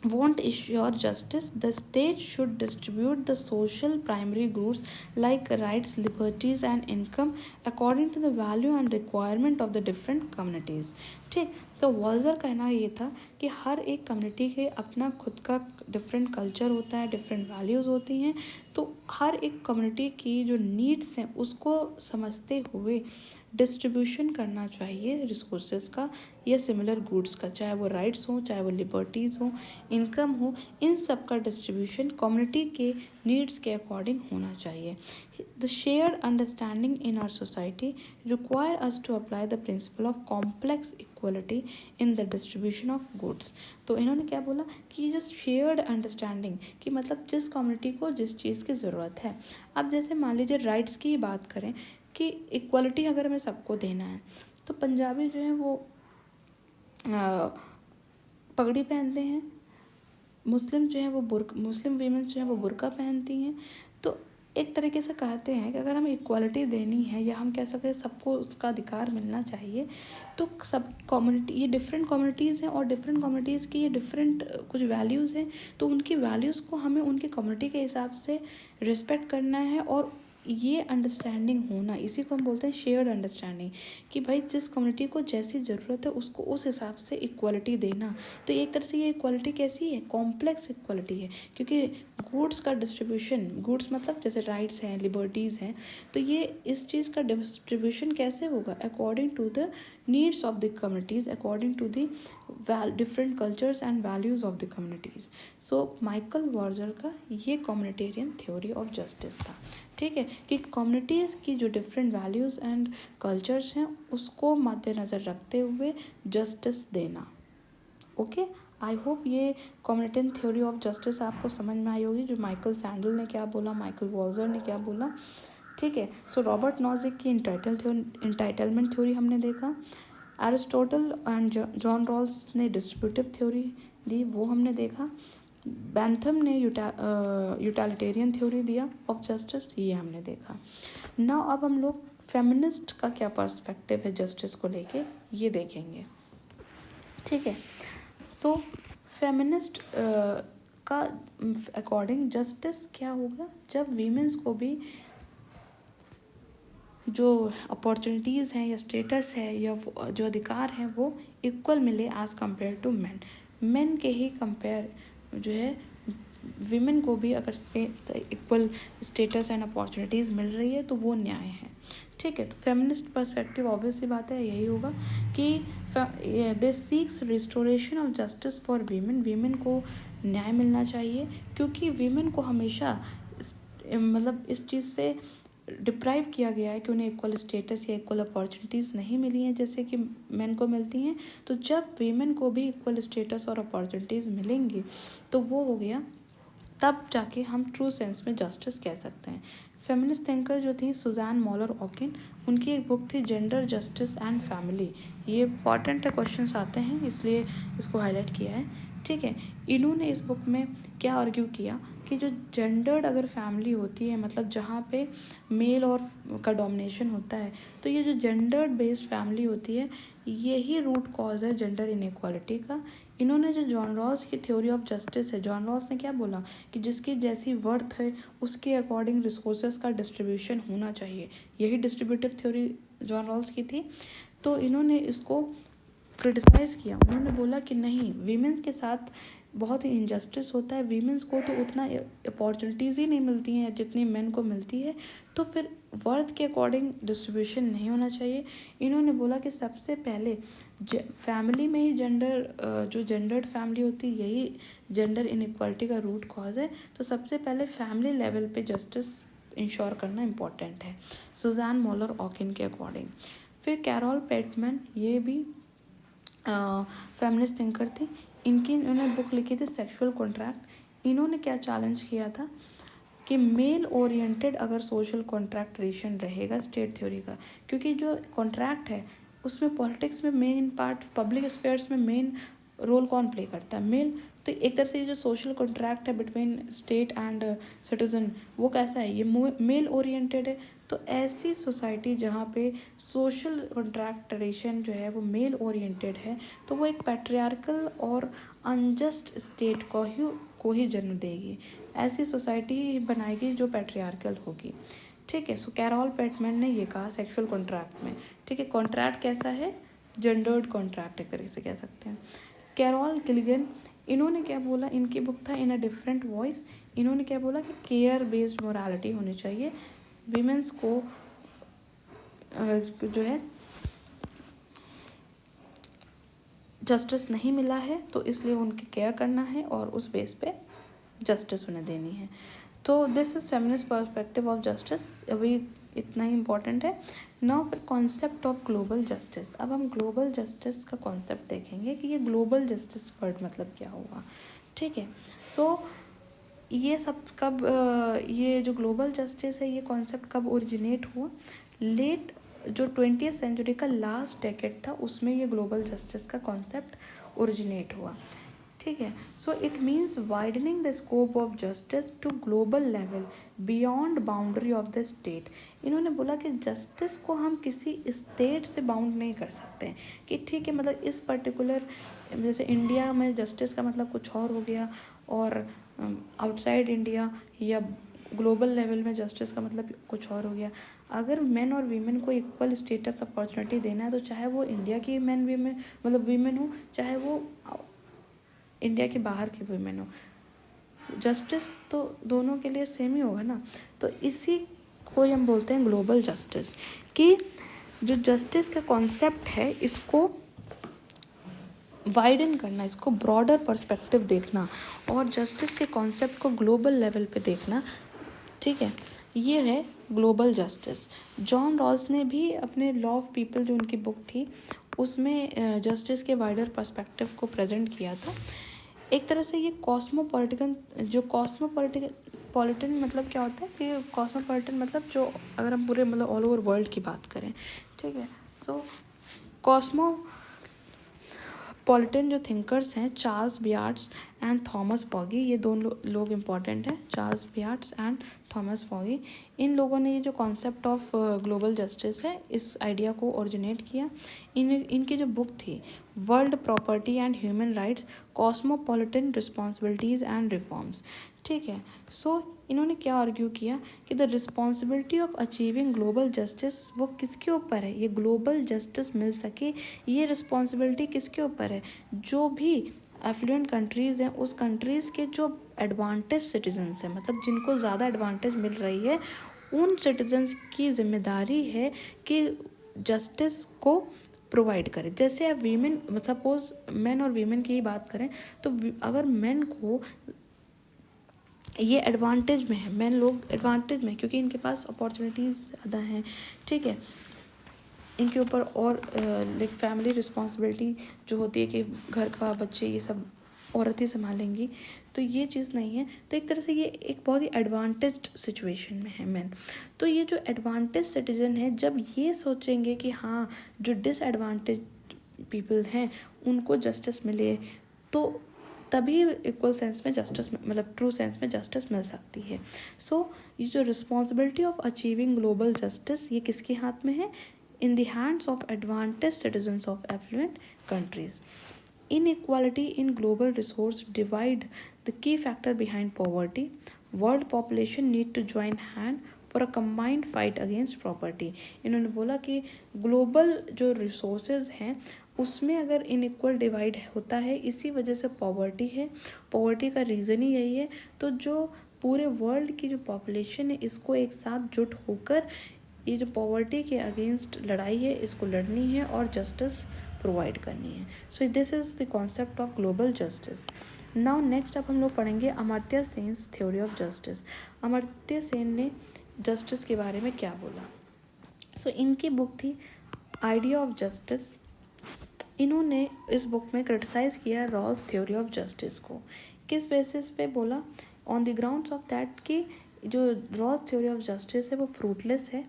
won't ensure justice. The state should distribute the social primary goods like rights, liberties and income according to the value and requirement of the different communities. ठीक। तो वॉल्जर कहना ये था कि हर एक कम्युनिटी के अपना खुद का डिफरेंट कल्चर होता है, डिफरेंट वैल्यूज़ होती हैं, तो हर एक कम्युनिटी की जो नीड्स हैं उसको समझते हुए डिस्ट्रीब्यूशन करना चाहिए रिसोर्सेज का या सिमिलर गुड्स का, चाहे वो राइट्स हो, चाहे वो लिबर्टीज़ हो, इनकम हो, इन सब का डिस्ट्रीब्यूशन कम्युनिटी के नीड्स के अकॉर्डिंग होना चाहिए। The shared understanding in our society require us to apply the principle of complex equality in the distribution of goods. तो इन्होंने क्या बोला कि जो शेयर्ड अंडरस्टैंडिंग कि मतलब जिस कम्युनिटी को जिस चीज़ की ज़रूरत है, अब जैसे मान लीजिए राइट्स की ही बात करें कि इक्वलिटी अगर हमें सबको देना है, तो पंजाबी जो है वो पगड़ी पहनते हैं, मुस्लिम जो है वो मुस्लिम वीमेंस जो है वो बुर्का पहनती हैं। तो एक तरीके से कहते हैं कि अगर हमें इक्वालिटी देनी है या हम कह सकते हैं सबको उसका अधिकार मिलना चाहिए, तो सब कम्युनिटी, ये डिफरेंट कम्युनिटीज़ हैं और डिफरेंट कम्युनिटीज़ की ये डिफरेंट कुछ वैल्यूज़ हैं, तो उनकी वैल्यूज़ को हमें उनकी कम्युनिटी के हिसाब से रिस्पेक्ट करना है, और ये अंडरस्टैंडिंग होना, इसी को हम बोलते हैं शेयर्ड अंडरस्टैंडिंग, कि भाई जिस कम्युनिटी को जैसी ज़रूरत है उसको उस हिसाब से इक्वालिटी देना। तो एक तरह से ये इक्वालिटी कैसी है, कॉम्प्लेक्स इक्वालिटी है, क्योंकि गुड्स का डिस्ट्रीब्यूशन, गुड्स मतलब जैसे राइट्स हैं, लिबर्टीज़ हैं, तो ये इस चीज़ का डिस्ट्रीब्यूशन कैसे होगा, according to the needs of the communities, according to the different cultures and values of the communities. So Michael Walzer का ये कम्युनिटेरियन थ्योरी ऑफ जस्टिस था। ठीक है, कि कम्युनिटीज़ की जो डिफरेंट वैल्यूज़ एंड कल्चर्स हैं उसको मद्देनज़र रखते हुए जस्टिस देना। ओके, आई होप ये कम्युनिटेरियन थ्योरी ऑफ जस्टिस आपको समझ में आई होगी, जो माइकल सैंडल ने क्या बोला, माइकल वॉल्जर ने क्या बोला। ठीक है। सो रॉबर्ट नॉजिक की इंटाइटलमेंट थ्योरी हमने देखा, एरिस्टोटल एंड जॉन रॉल्स ने डिस्ट्रीब्यूटिव थ्योरी दी, वो हमने देखा, बैंथम ने यूटिलिटेरियन थ्योरी दिया ऑफ जस्टिस, ये हमने देखा। नाउ अब हम लोग फेमिनिस्ट का क्या पर्सपेक्टिव है जस्टिस को लेके, ये देखेंगे। ठीक है। सो फेमिनिस्ट का अकॉर्डिंग जस्टिस क्या होगा, जब वीमेंस को भी जो अपॉर्चुनिटीज़ हैं या स्टेटस है या जो अधिकार हैं वो इक्वल मिले एज़ कम्पेयर टू मेन के ही कंपेयर जो है विमेन को भी अगर से इक्वल स्टेटस एंड अपॉर्चुनिटीज़ मिल रही है तो वो न्याय है। ठीक है। तो फेमिनिस्ट पर्सपेक्टिव ऑब्वियस सी बात है यही होगा कि they seeks restoration of justice for women को न्याय मिलना चाहिए, क्योंकि वीमेन को हमेशा मतलब इस चीज़ से डिप्राइव किया गया है कि उन्हें इक्वल स्टेटस या इक्वल अपॉर्चुनिटीज़ नहीं मिली हैं जैसे कि मेन को मिलती हैं। तो जब वीमेन को भी इक्वल स्टेटस और अपॉर्चुनिटीज़ मिलेंगी तो वो हो गया तब जाके हम ट्रू सेंस में जस्टिस कह सकते हैं। फेमिनिस्ट थिंकर जो थी सुजान मॉलर ऑकिन, उनकी एक बुक थी जेंडर जस्टिस एंड फैमिली। ये इंपॉर्टेंट क्वेश्चंस आते हैं इसलिए इसको हाईलाइट किया है, ठीक है। इन्होंने इस बुक में क्या आर्ग्यू किया कि जो जेंडर्ड अगर फैमिली होती है, मतलब जहाँ पे मेल और का डोमिनेशन होता है, तो ये जो जेंडर्ड बेस्ड फैमिली होती है यही रूट कॉज है जेंडर इनइक्वालिटी का। इन्होंने जो जॉन रॉल्स की थ्योरी ऑफ जस्टिस है, जॉन रॉल्स ने क्या बोला कि जिसकी जैसी वर्थ है उसके अकॉर्डिंग रिसोर्सेज का डिस्ट्रीब्यूशन होना चाहिए, यही डिस्ट्रीब्यूटिव थ्योरी जॉन रॉल्स की थी। तो इन्होंने इसको क्रिटिसाइज़ किया, उन्होंने बोला कि नहीं, वीमेंस के साथ बहुत ही इनजस्टिस होता है, वीमेंस को तो उतना अपॉर्चुनिटीज़ ही नहीं मिलती हैं जितनी मेन को मिलती है, तो फिर वर्थ के अकॉर्डिंग डिस्ट्रीब्यूशन नहीं होना चाहिए। इन्होंने बोला कि सबसे पहले फैमिली में ही जो जेंडर्ड फैमिली होती है यही जेंडर इनइक्वालिटी का रूट कॉज है, तो सबसे पहले फैमिली लेवल पे जस्टिस इंश्योर करना इम्पॉर्टेंट है, सुजान मॉलर ऑकिन के अकॉर्डिंग। फिर कैरोल पेटमैन, ये भी फेमिनिस्ट थिंकर थी, इन्होंने बुक लिखी थी सेक्सुअल कॉन्ट्रैक्ट। इन्होंने क्या चैलेंज किया था कि मेल ओरिएंटेड अगर सोशल कॉन्ट्रैक्ट रिलेशन रहेगा स्टेट थ्योरी का, क्योंकि जो कॉन्ट्रैक्ट है उसमें पॉलिटिक्स में मेन पार्ट, पब्लिक स्फेयर्स में मेन रोल कौन प्ले करता है, मेल। तो एक तरह से ये जो सोशल कॉन्ट्रैक्ट है बिटवीन स्टेट एंड सिटीजन, वो कैसा है, ये मेल ओरिएंटेड है। तो ऐसी सोसाइटी जहाँ पे सोशल कॉन्ट्रैक्ट ट्रेडिशन जो है वो मेल ओरिएंटेड है, तो वो एक पैट्रियार्कल और अनजस्ट स्टेट को ही जन्म देगी। ऐसी सोसाइटी बनाएगी जो पैट्रियार्कल होगी, ठीक है। सो कैरोल पेटमैन ने ये कहा सेक्सुअल कॉन्ट्रैक्ट में, ठीक है। कॉन्ट्रैक्ट कैसा है, जेंडर्ड कॉन्ट्रैक्ट एक तरीके से कह सकते हैं। कैरोल गिलिगन, इन्होंने क्या बोला, इनकी बुक था इन अ डिफरेंट वॉइस। इन्होंने क्या बोला कि केयर बेस्ड मोरालिटी होनी चाहिए, वीमेंस को जो है जस्टिस नहीं मिला है तो इसलिए उनकी केयर करना है और उस बेस पे जस्टिस उन्हें देनी है। तो this is feminist perspective of justice, अभी इतना ही इम्पॉर्टेंट है। नाउ फिर कॉन्सेप्ट ऑफ ग्लोबल जस्टिस, अब हम ग्लोबल जस्टिस का कॉन्सेप्ट देखेंगे कि ये ग्लोबल जस्टिस वर्ड मतलब क्या होगा, ठीक है। सो ये सब कब ये जो ग्लोबल जस्टिस है ये कॉन्सेप्ट कब ओरिजिनेट हुआ, लेट जो 20th सेंचुरी का लास्ट डेकेड था उसमें ये ग्लोबल जस्टिस का कॉन्सेप्ट ओरिजिनेट हुआ, ठीक है। So it means widening the scope of justice to global level beyond boundary of the state. इन्होंने बोला कि जस्टिस को हम किसी स्टेट से बाउंड नहीं कर सकते कि ठीक है, मतलब इस पर्टिकुलर, जैसे इंडिया में जस्टिस का मतलब कुछ और हो गया और आउटसाइड इंडिया या ग्लोबल लेवल में जस्टिस का मतलब कुछ और हो गया। अगर मेन और वीमेन को इक्वल स्टेटस अपॉर्चुनिटी देना है तो चाहे वो इंडिया की मेन वीमेन मतलब वीमेन हो, चाहे वो इंडिया के बाहर के वीमेन हो, जस्टिस तो दोनों के लिए सेम ही होगा ना। तो इसी को हम बोलते हैं ग्लोबल जस्टिस, कि जो जस्टिस का कॉन्सेप्ट है इसको वाइडन करना, इसको ब्रॉडर पर्सपेक्टिव देखना और जस्टिस के कॉन्सेप्ट को ग्लोबल लेवल पे देखना, ठीक है। ये है ग्लोबल जस्टिस। जॉन रॉल्स ने भी अपने लॉ ऑफ पीपल जो उनकी बुक थी उसमें जस्टिस के वाइडर पर्सपेक्टिव को प्रेजेंट किया था। एक तरह से ये कॉस्मोपॉलिटिकन पॉलिटन मतलब क्या होता है कि कॉस्मोपॉलिटन मतलब जो अगर हम पूरे मतलब ऑल ओवर वर्ल्ड की बात करें, ठीक है। सो कॉस्मोपॉलिटन जो थिंकर्स हैं चार्ल्स बियार्ड्स एंड थॉमस पॉगी, ये दोनों लोग इम्पॉर्टेंट हैं, चार्ल्स बियार्ड्स एंड थॉमस पॉगी। इन लोगों ने ये जो कॉन्सेप्ट ऑफ ग्लोबल जस्टिस है इस आइडिया को ओरिजिनेट किया। इनकी जो बुक थी world property and human rights, cosmopolitan responsibilities and reforms, ठीक है। सो इन्होंने क्या आर्ग्यू किया कि the responsibility of achieving global justice वो किसके ऊपर है, ये ग्लोबल जस्टिस मिल सके ये रिस्पॉन्सिबिलिटी किसके ऊपर है, जो भी एफ्लुएंट कंट्रीज़ हैं उस कंट्रीज़ के जो एडवांटेज सिटीजन्स हैं, मतलब जिनको ज़्यादा एडवांटेज मिल रही है उन सिटीजन्स की जिम्मेदारी है कि जस्टिस को प्रोवाइड करें। जैसे अब वीमेन, सपोज मेन और वीमेन की ही बात करें तो अगर मेन को ये एडवांटेज में है, मेन लोग एडवांटेज में क्योंकि इनके पास अपॉर्चुनिटीज़ ज़्यादा हैं, ठीक है। इनके ऊपर और लाइक फैमिली रिस्पॉन्सिबिलिटी जो होती है कि घर का, बच्चे, ये सब औरतें संभालेंगी, तो ये चीज़ नहीं है। तो एक तरह से ये एक बहुत ही एडवांटेज्ड सिचुएशन में है मैन। तो ये जो एडवांटेज सिटीजन है जब ये सोचेंगे कि हाँ जो डिसएडवांटेज पीपल हैं उनको जस्टिस मिले, तो तभी इक्वल सेंस में जस्टिस, मतलब ट्रू सेंस में जस्टिस मिल सकती है। सो ये जो responsibility of achieving global justice ये किसके हाथ में है? In the hands of advantage citizens of affluent countries. Inequality in global resource divide the key factor behind poverty. World population need to join hand for a combined fight against poverty. इन्होंने बोला कि global जो resources हैं उसमें अगर inequal divide होता है, इसी वजह से पॉवर्टी है, पॉवर्टी का रीज़न ही यही है। तो जो पूरे वर्ल्ड की जो पॉपुलेशन है इसको एक साथ जुट होकर ये जो पॉवर्टी के अगेंस्ट लड़ाई है इसको लड़नी है और जस्टिस प्रोवाइड करनी है। So this is the concept of global justice. Now next अब हम लोग पढ़ेंगे Amartya sense theory of justice. Amartya Sen ने जस्टिस के बारे में क्या बोला? सो इनकी बुक थी आइडिया ऑफ जस्टिस। इन्होंने इस बुक में क्रिटिसाइज़ किया रॉल्स थ्योरी ऑफ जस्टिस को। किस बेसिस पे बोला? On the grounds of that कि जो रॉल्स थ्योरी ऑफ जस्टिस है वो फ्रूटलेस है,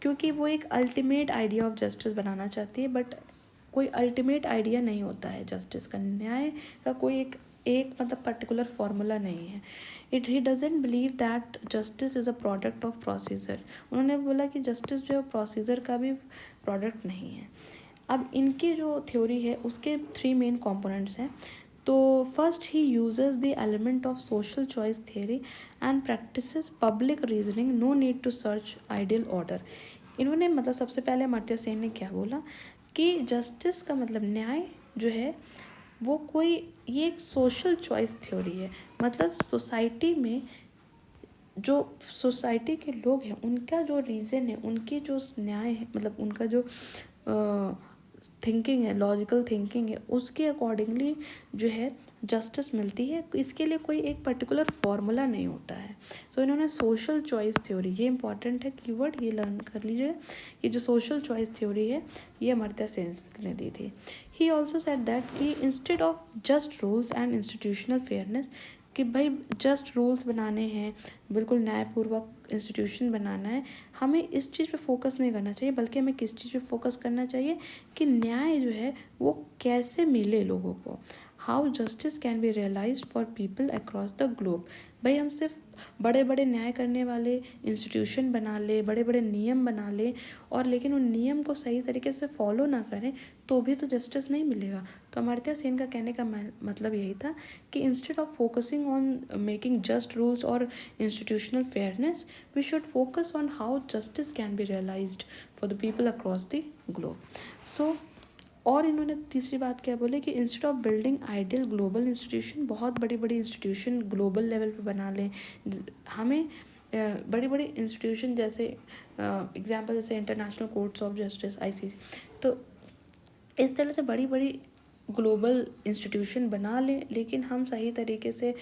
क्योंकि वो एक अल्टीमेट आइडिया ऑफ जस्टिस बनाना चाहती है, बट कोई अल्टीमेट आइडिया नहीं होता है जस्टिस का। न्याय का कोई एक मतलब पर्टिकुलर फॉर्मूला नहीं है। He doesn't believe that justice is a product of procedure. उन्होंने बोला कि जस्टिस जो है प्रोसीजर का भी प्रोडक्ट नहीं है। अब इनकी जो थ्योरी है उसके 3 मेन कंपोनेंट्स हैं। तो first he uses the element of social choice theory and practices public reasoning, no need to search ideal order. इन्होंने मतलब सबसे पहले अमर्त्य सेन ने क्या बोला कि जस्टिस का मतलब न्याय जो है वो कोई ये एक सोशल चॉइस थ्योरी है। मतलब सोसाइटी में जो सोसाइटी के लोग हैं उनका जो रीज़न है, उनकी जो न्याय है, मतलब उनका जो थिंकिंग है, लॉजिकल थिंकिंग है, उसके अकॉर्डिंगली जो है जस्टिस मिलती है। इसके लिए कोई एक पर्टिकुलर फॉर्मूला नहीं होता है। सो इन्होंने सोशल चॉइस थ्योरी, ये इंपॉर्टेंट है कीवर्ड, ये लर्न कर लीजिए। ये जो सोशल चॉइस थ्योरी है ये अमर्त्य सेन ने दी थी। ही ऑल्सो सेड दैट कि instead of just rules and institutional fairness, कि भाई जस्ट रूल्स बनाने हैं, बिल्कुल न्यायपूर्वक इंस्टीट्यूशन बनाना है, हमें इस चीज़ पे फोकस नहीं करना चाहिए, बल्कि हमें किस चीज़ पे फोकस करना चाहिए कि न्याय जो है वो कैसे मिले लोगों को। How justice can be realised for people across the globe. भाई हम सिर्फ बड़े बड़े न्याय करने वाले इंस्टीट्यूशन बना ले, बड़े बड़े नियम बना ले, और लेकिन उन नियम को सही तरीके से फॉलो ना करें तो भी तो जस्टिस नहीं मिलेगा। तो अमर्त्य सेन का कहने का मतलब यही था कि instead of focusing on making just rules और institutional fairness, we should focus on how justice can be realised for the people across the globe. So और इन्होंने तीसरी बात क्या बोले कि instead of building ideal global institution, बहुत बड़ी बड़ी इंस्टीट्यूशन ग्लोबल लेवल पे बना लें, हमें बड़ी बड़ी इंस्टीट्यूशन जैसे एग्जांपल जैसे international courts of justice ICC, तो इस तरह से बड़ी बड़ी ग्लोबल इंस्टीट्यूशन बना लें, लेकिन हम सही तरीके से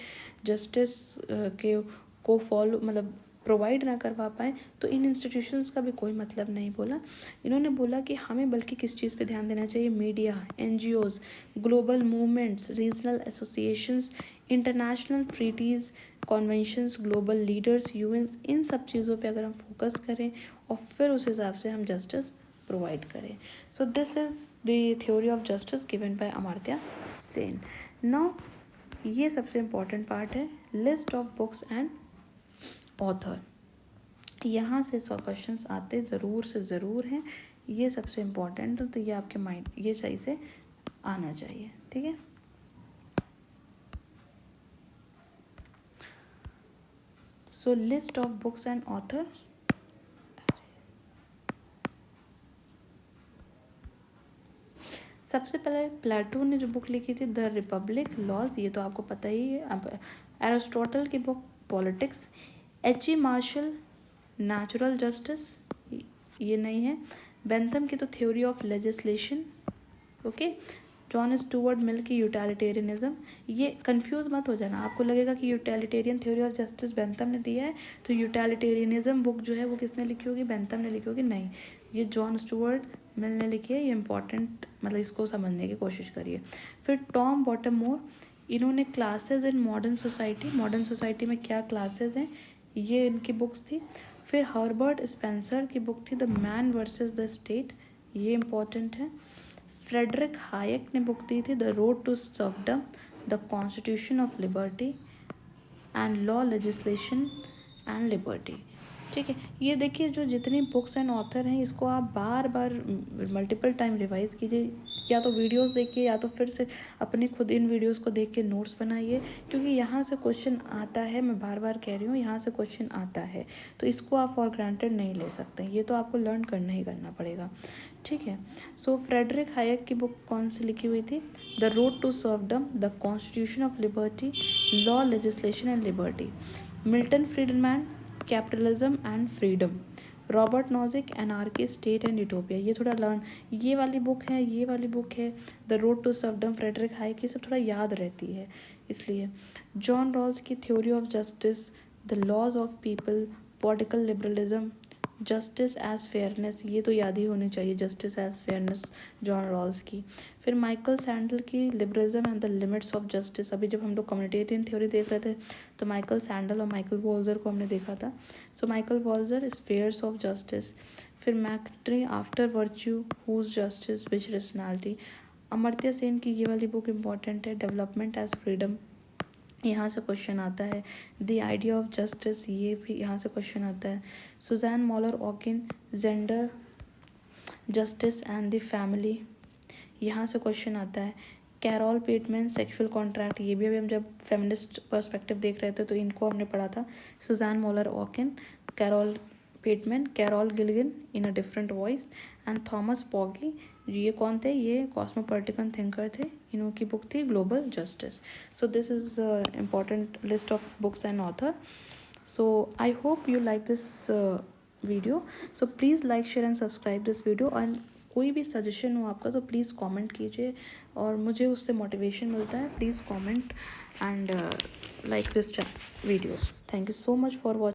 जस्टिस के को फॉलो मतलब प्रोवाइड ना करवा पाएँ तो इन इंस्टीट्यूशंस का भी कोई मतलब नहीं बोला। इन्होंने बोला कि हमें बल्कि किस चीज़ पे ध्यान देना चाहिए? Media, NGOs, global movements, regional associations, international treaties, conventions, global leaders, UN, इन सब चीज़ों पे अगर हम फोकस करें और फिर उस हिसाब से हम जस्टिस प्रोवाइड करें। So this is the theory of justice given bye Amartya Sen. Now ये सबसे इम्पॉर्टेंट पार्ट है, list of books and author. यहाँ से 100 क्वेश्चंस आते ज़रूर से ज़रूर हैं, ये सबसे इम्पॉर्टेंट है, तो ये आपके माइंड ये सही से आना चाहिए, ठीक है। So list of books and author, सबसे पहले प्लेटो ने जो बुक लिखी थी द रिपब्लिक लॉज, ये तो आपको पता ही है। एरिस्टोटल की book politics, H.G. Marshall natural justice, ये नहीं है। बेंथम की तो theory of legislation, okay. John Stuart Mill की यूटिलिटेरियनिज्म, ये कंफ्यूज मत हो जाना, आपको लगेगा कि utilitarian theory of justice Bentham ने दिया है तो यूटिलिटेरियनिज्म बुक जो है वो किसने लिखी होगी? बेंथम ने लिखी होगी? नहीं, ये जॉन स्टुअर्ट मिल ने लिखी है। ये इंपॉर्टेंट मतलब इसको समझने की कोशिश करिए। फिर टॉम बॉटममोर, इन्होंने क्लासेस इन मॉडर्न सोसाइटी में क्या क्लासेस हैं, ये इनकी बुक्स थी। फिर हर्बर्ट स्पेंसर की बुक थी the man versus the state, ये इम्पॉर्टेंट है। फ्रेडरिक हायक ने बुक दी थी the road to serfdom, the constitution of liberty and law legislation and liberty. ठीक है, ये देखिए जो जितनी बुक्स एंड ऑथर हैं इसको आप बार बार मल्टीपल टाइम रिवाइज़ कीजिए, या तो वीडियोस देखिए या तो फिर से अपने खुद इन वीडियोस को देख के नोट्स बनाइए, क्योंकि यहाँ से क्वेश्चन आता है, मैं बार बार कह रही हूँ यहाँ से क्वेश्चन आता है, तो इसको आप फॉर ग्रांटेड नहीं ले सकते, ये तो आपको लर्न करना ही करना पड़ेगा। ठीक है, सो फ्रेडरिक हायक की बुक कौन सी लिखी हुई थी, the road to serfdom, the constitution of liberty, law legislation and liberty. Milton Friedman, capitalism and freedom. Robert Nozick, anarchy, state and utopia. ये थोड़ा लर्न, ये वाली बुक है, ये वाली बुक है, the road to serfdom, Friedrich Hayek, ये सब थोड़ा याद रहती है इसलिए। जॉन रॉल्स की theory of justice, the laws of people, political liberalism, justice as fairness, ये तो याद ही होनी चाहिए, justice as fairness John Rawls की। फिर माइकल सैंडल की liberalism and the limits of justice, अभी जब हम लोग कम्युनिटेरियन थ्योरी देख रहे थे तो माइकल सैंडल और माइकल वॉल्जर को हमने देखा था। सो Michael Walzer spheres of justice. फिर मैकट्री, आफ्टर वर्च्यू, हुज जस्टिस, विच रेशनैलिटी। अमर्त्य सेन की ये वाली बुक इंपॉर्टेंट है, डेवलपमेंट एज फ्रीडम, यहाँ से क्वेश्चन आता है। द आइडिया ऑफ जस्टिस, ये भी यहाँ से क्वेश्चन आता है। Susan Moller Okin, gender, justice and the family, यहाँ से क्वेश्चन आता है। कैरोल पेटमैन, सेक्सुअल कॉन्ट्रैक्ट, ये भी अभी हम जब फेमिनिस्ट पर्सपेक्टिव देख रहे थे तो इनको हमने पढ़ा था। Susan Moller Okin, Carole Pateman, Carol Gilligan, in a different voice and Thomas Pogge. ये कौन थे, ये कॉस्मोपॉलिटिकन थिंकर थे, इन्हों की बुक थी global justice. So this is important list of books and author. So I hope you like this video, so please like, share and subscribe this video. And कोई भी सजेशन हो आपका तो प्लीज़ कमेंट कीजिए और मुझे उससे मोटिवेशन मिलता है। Please comment and like this video. Thank you so much for watching.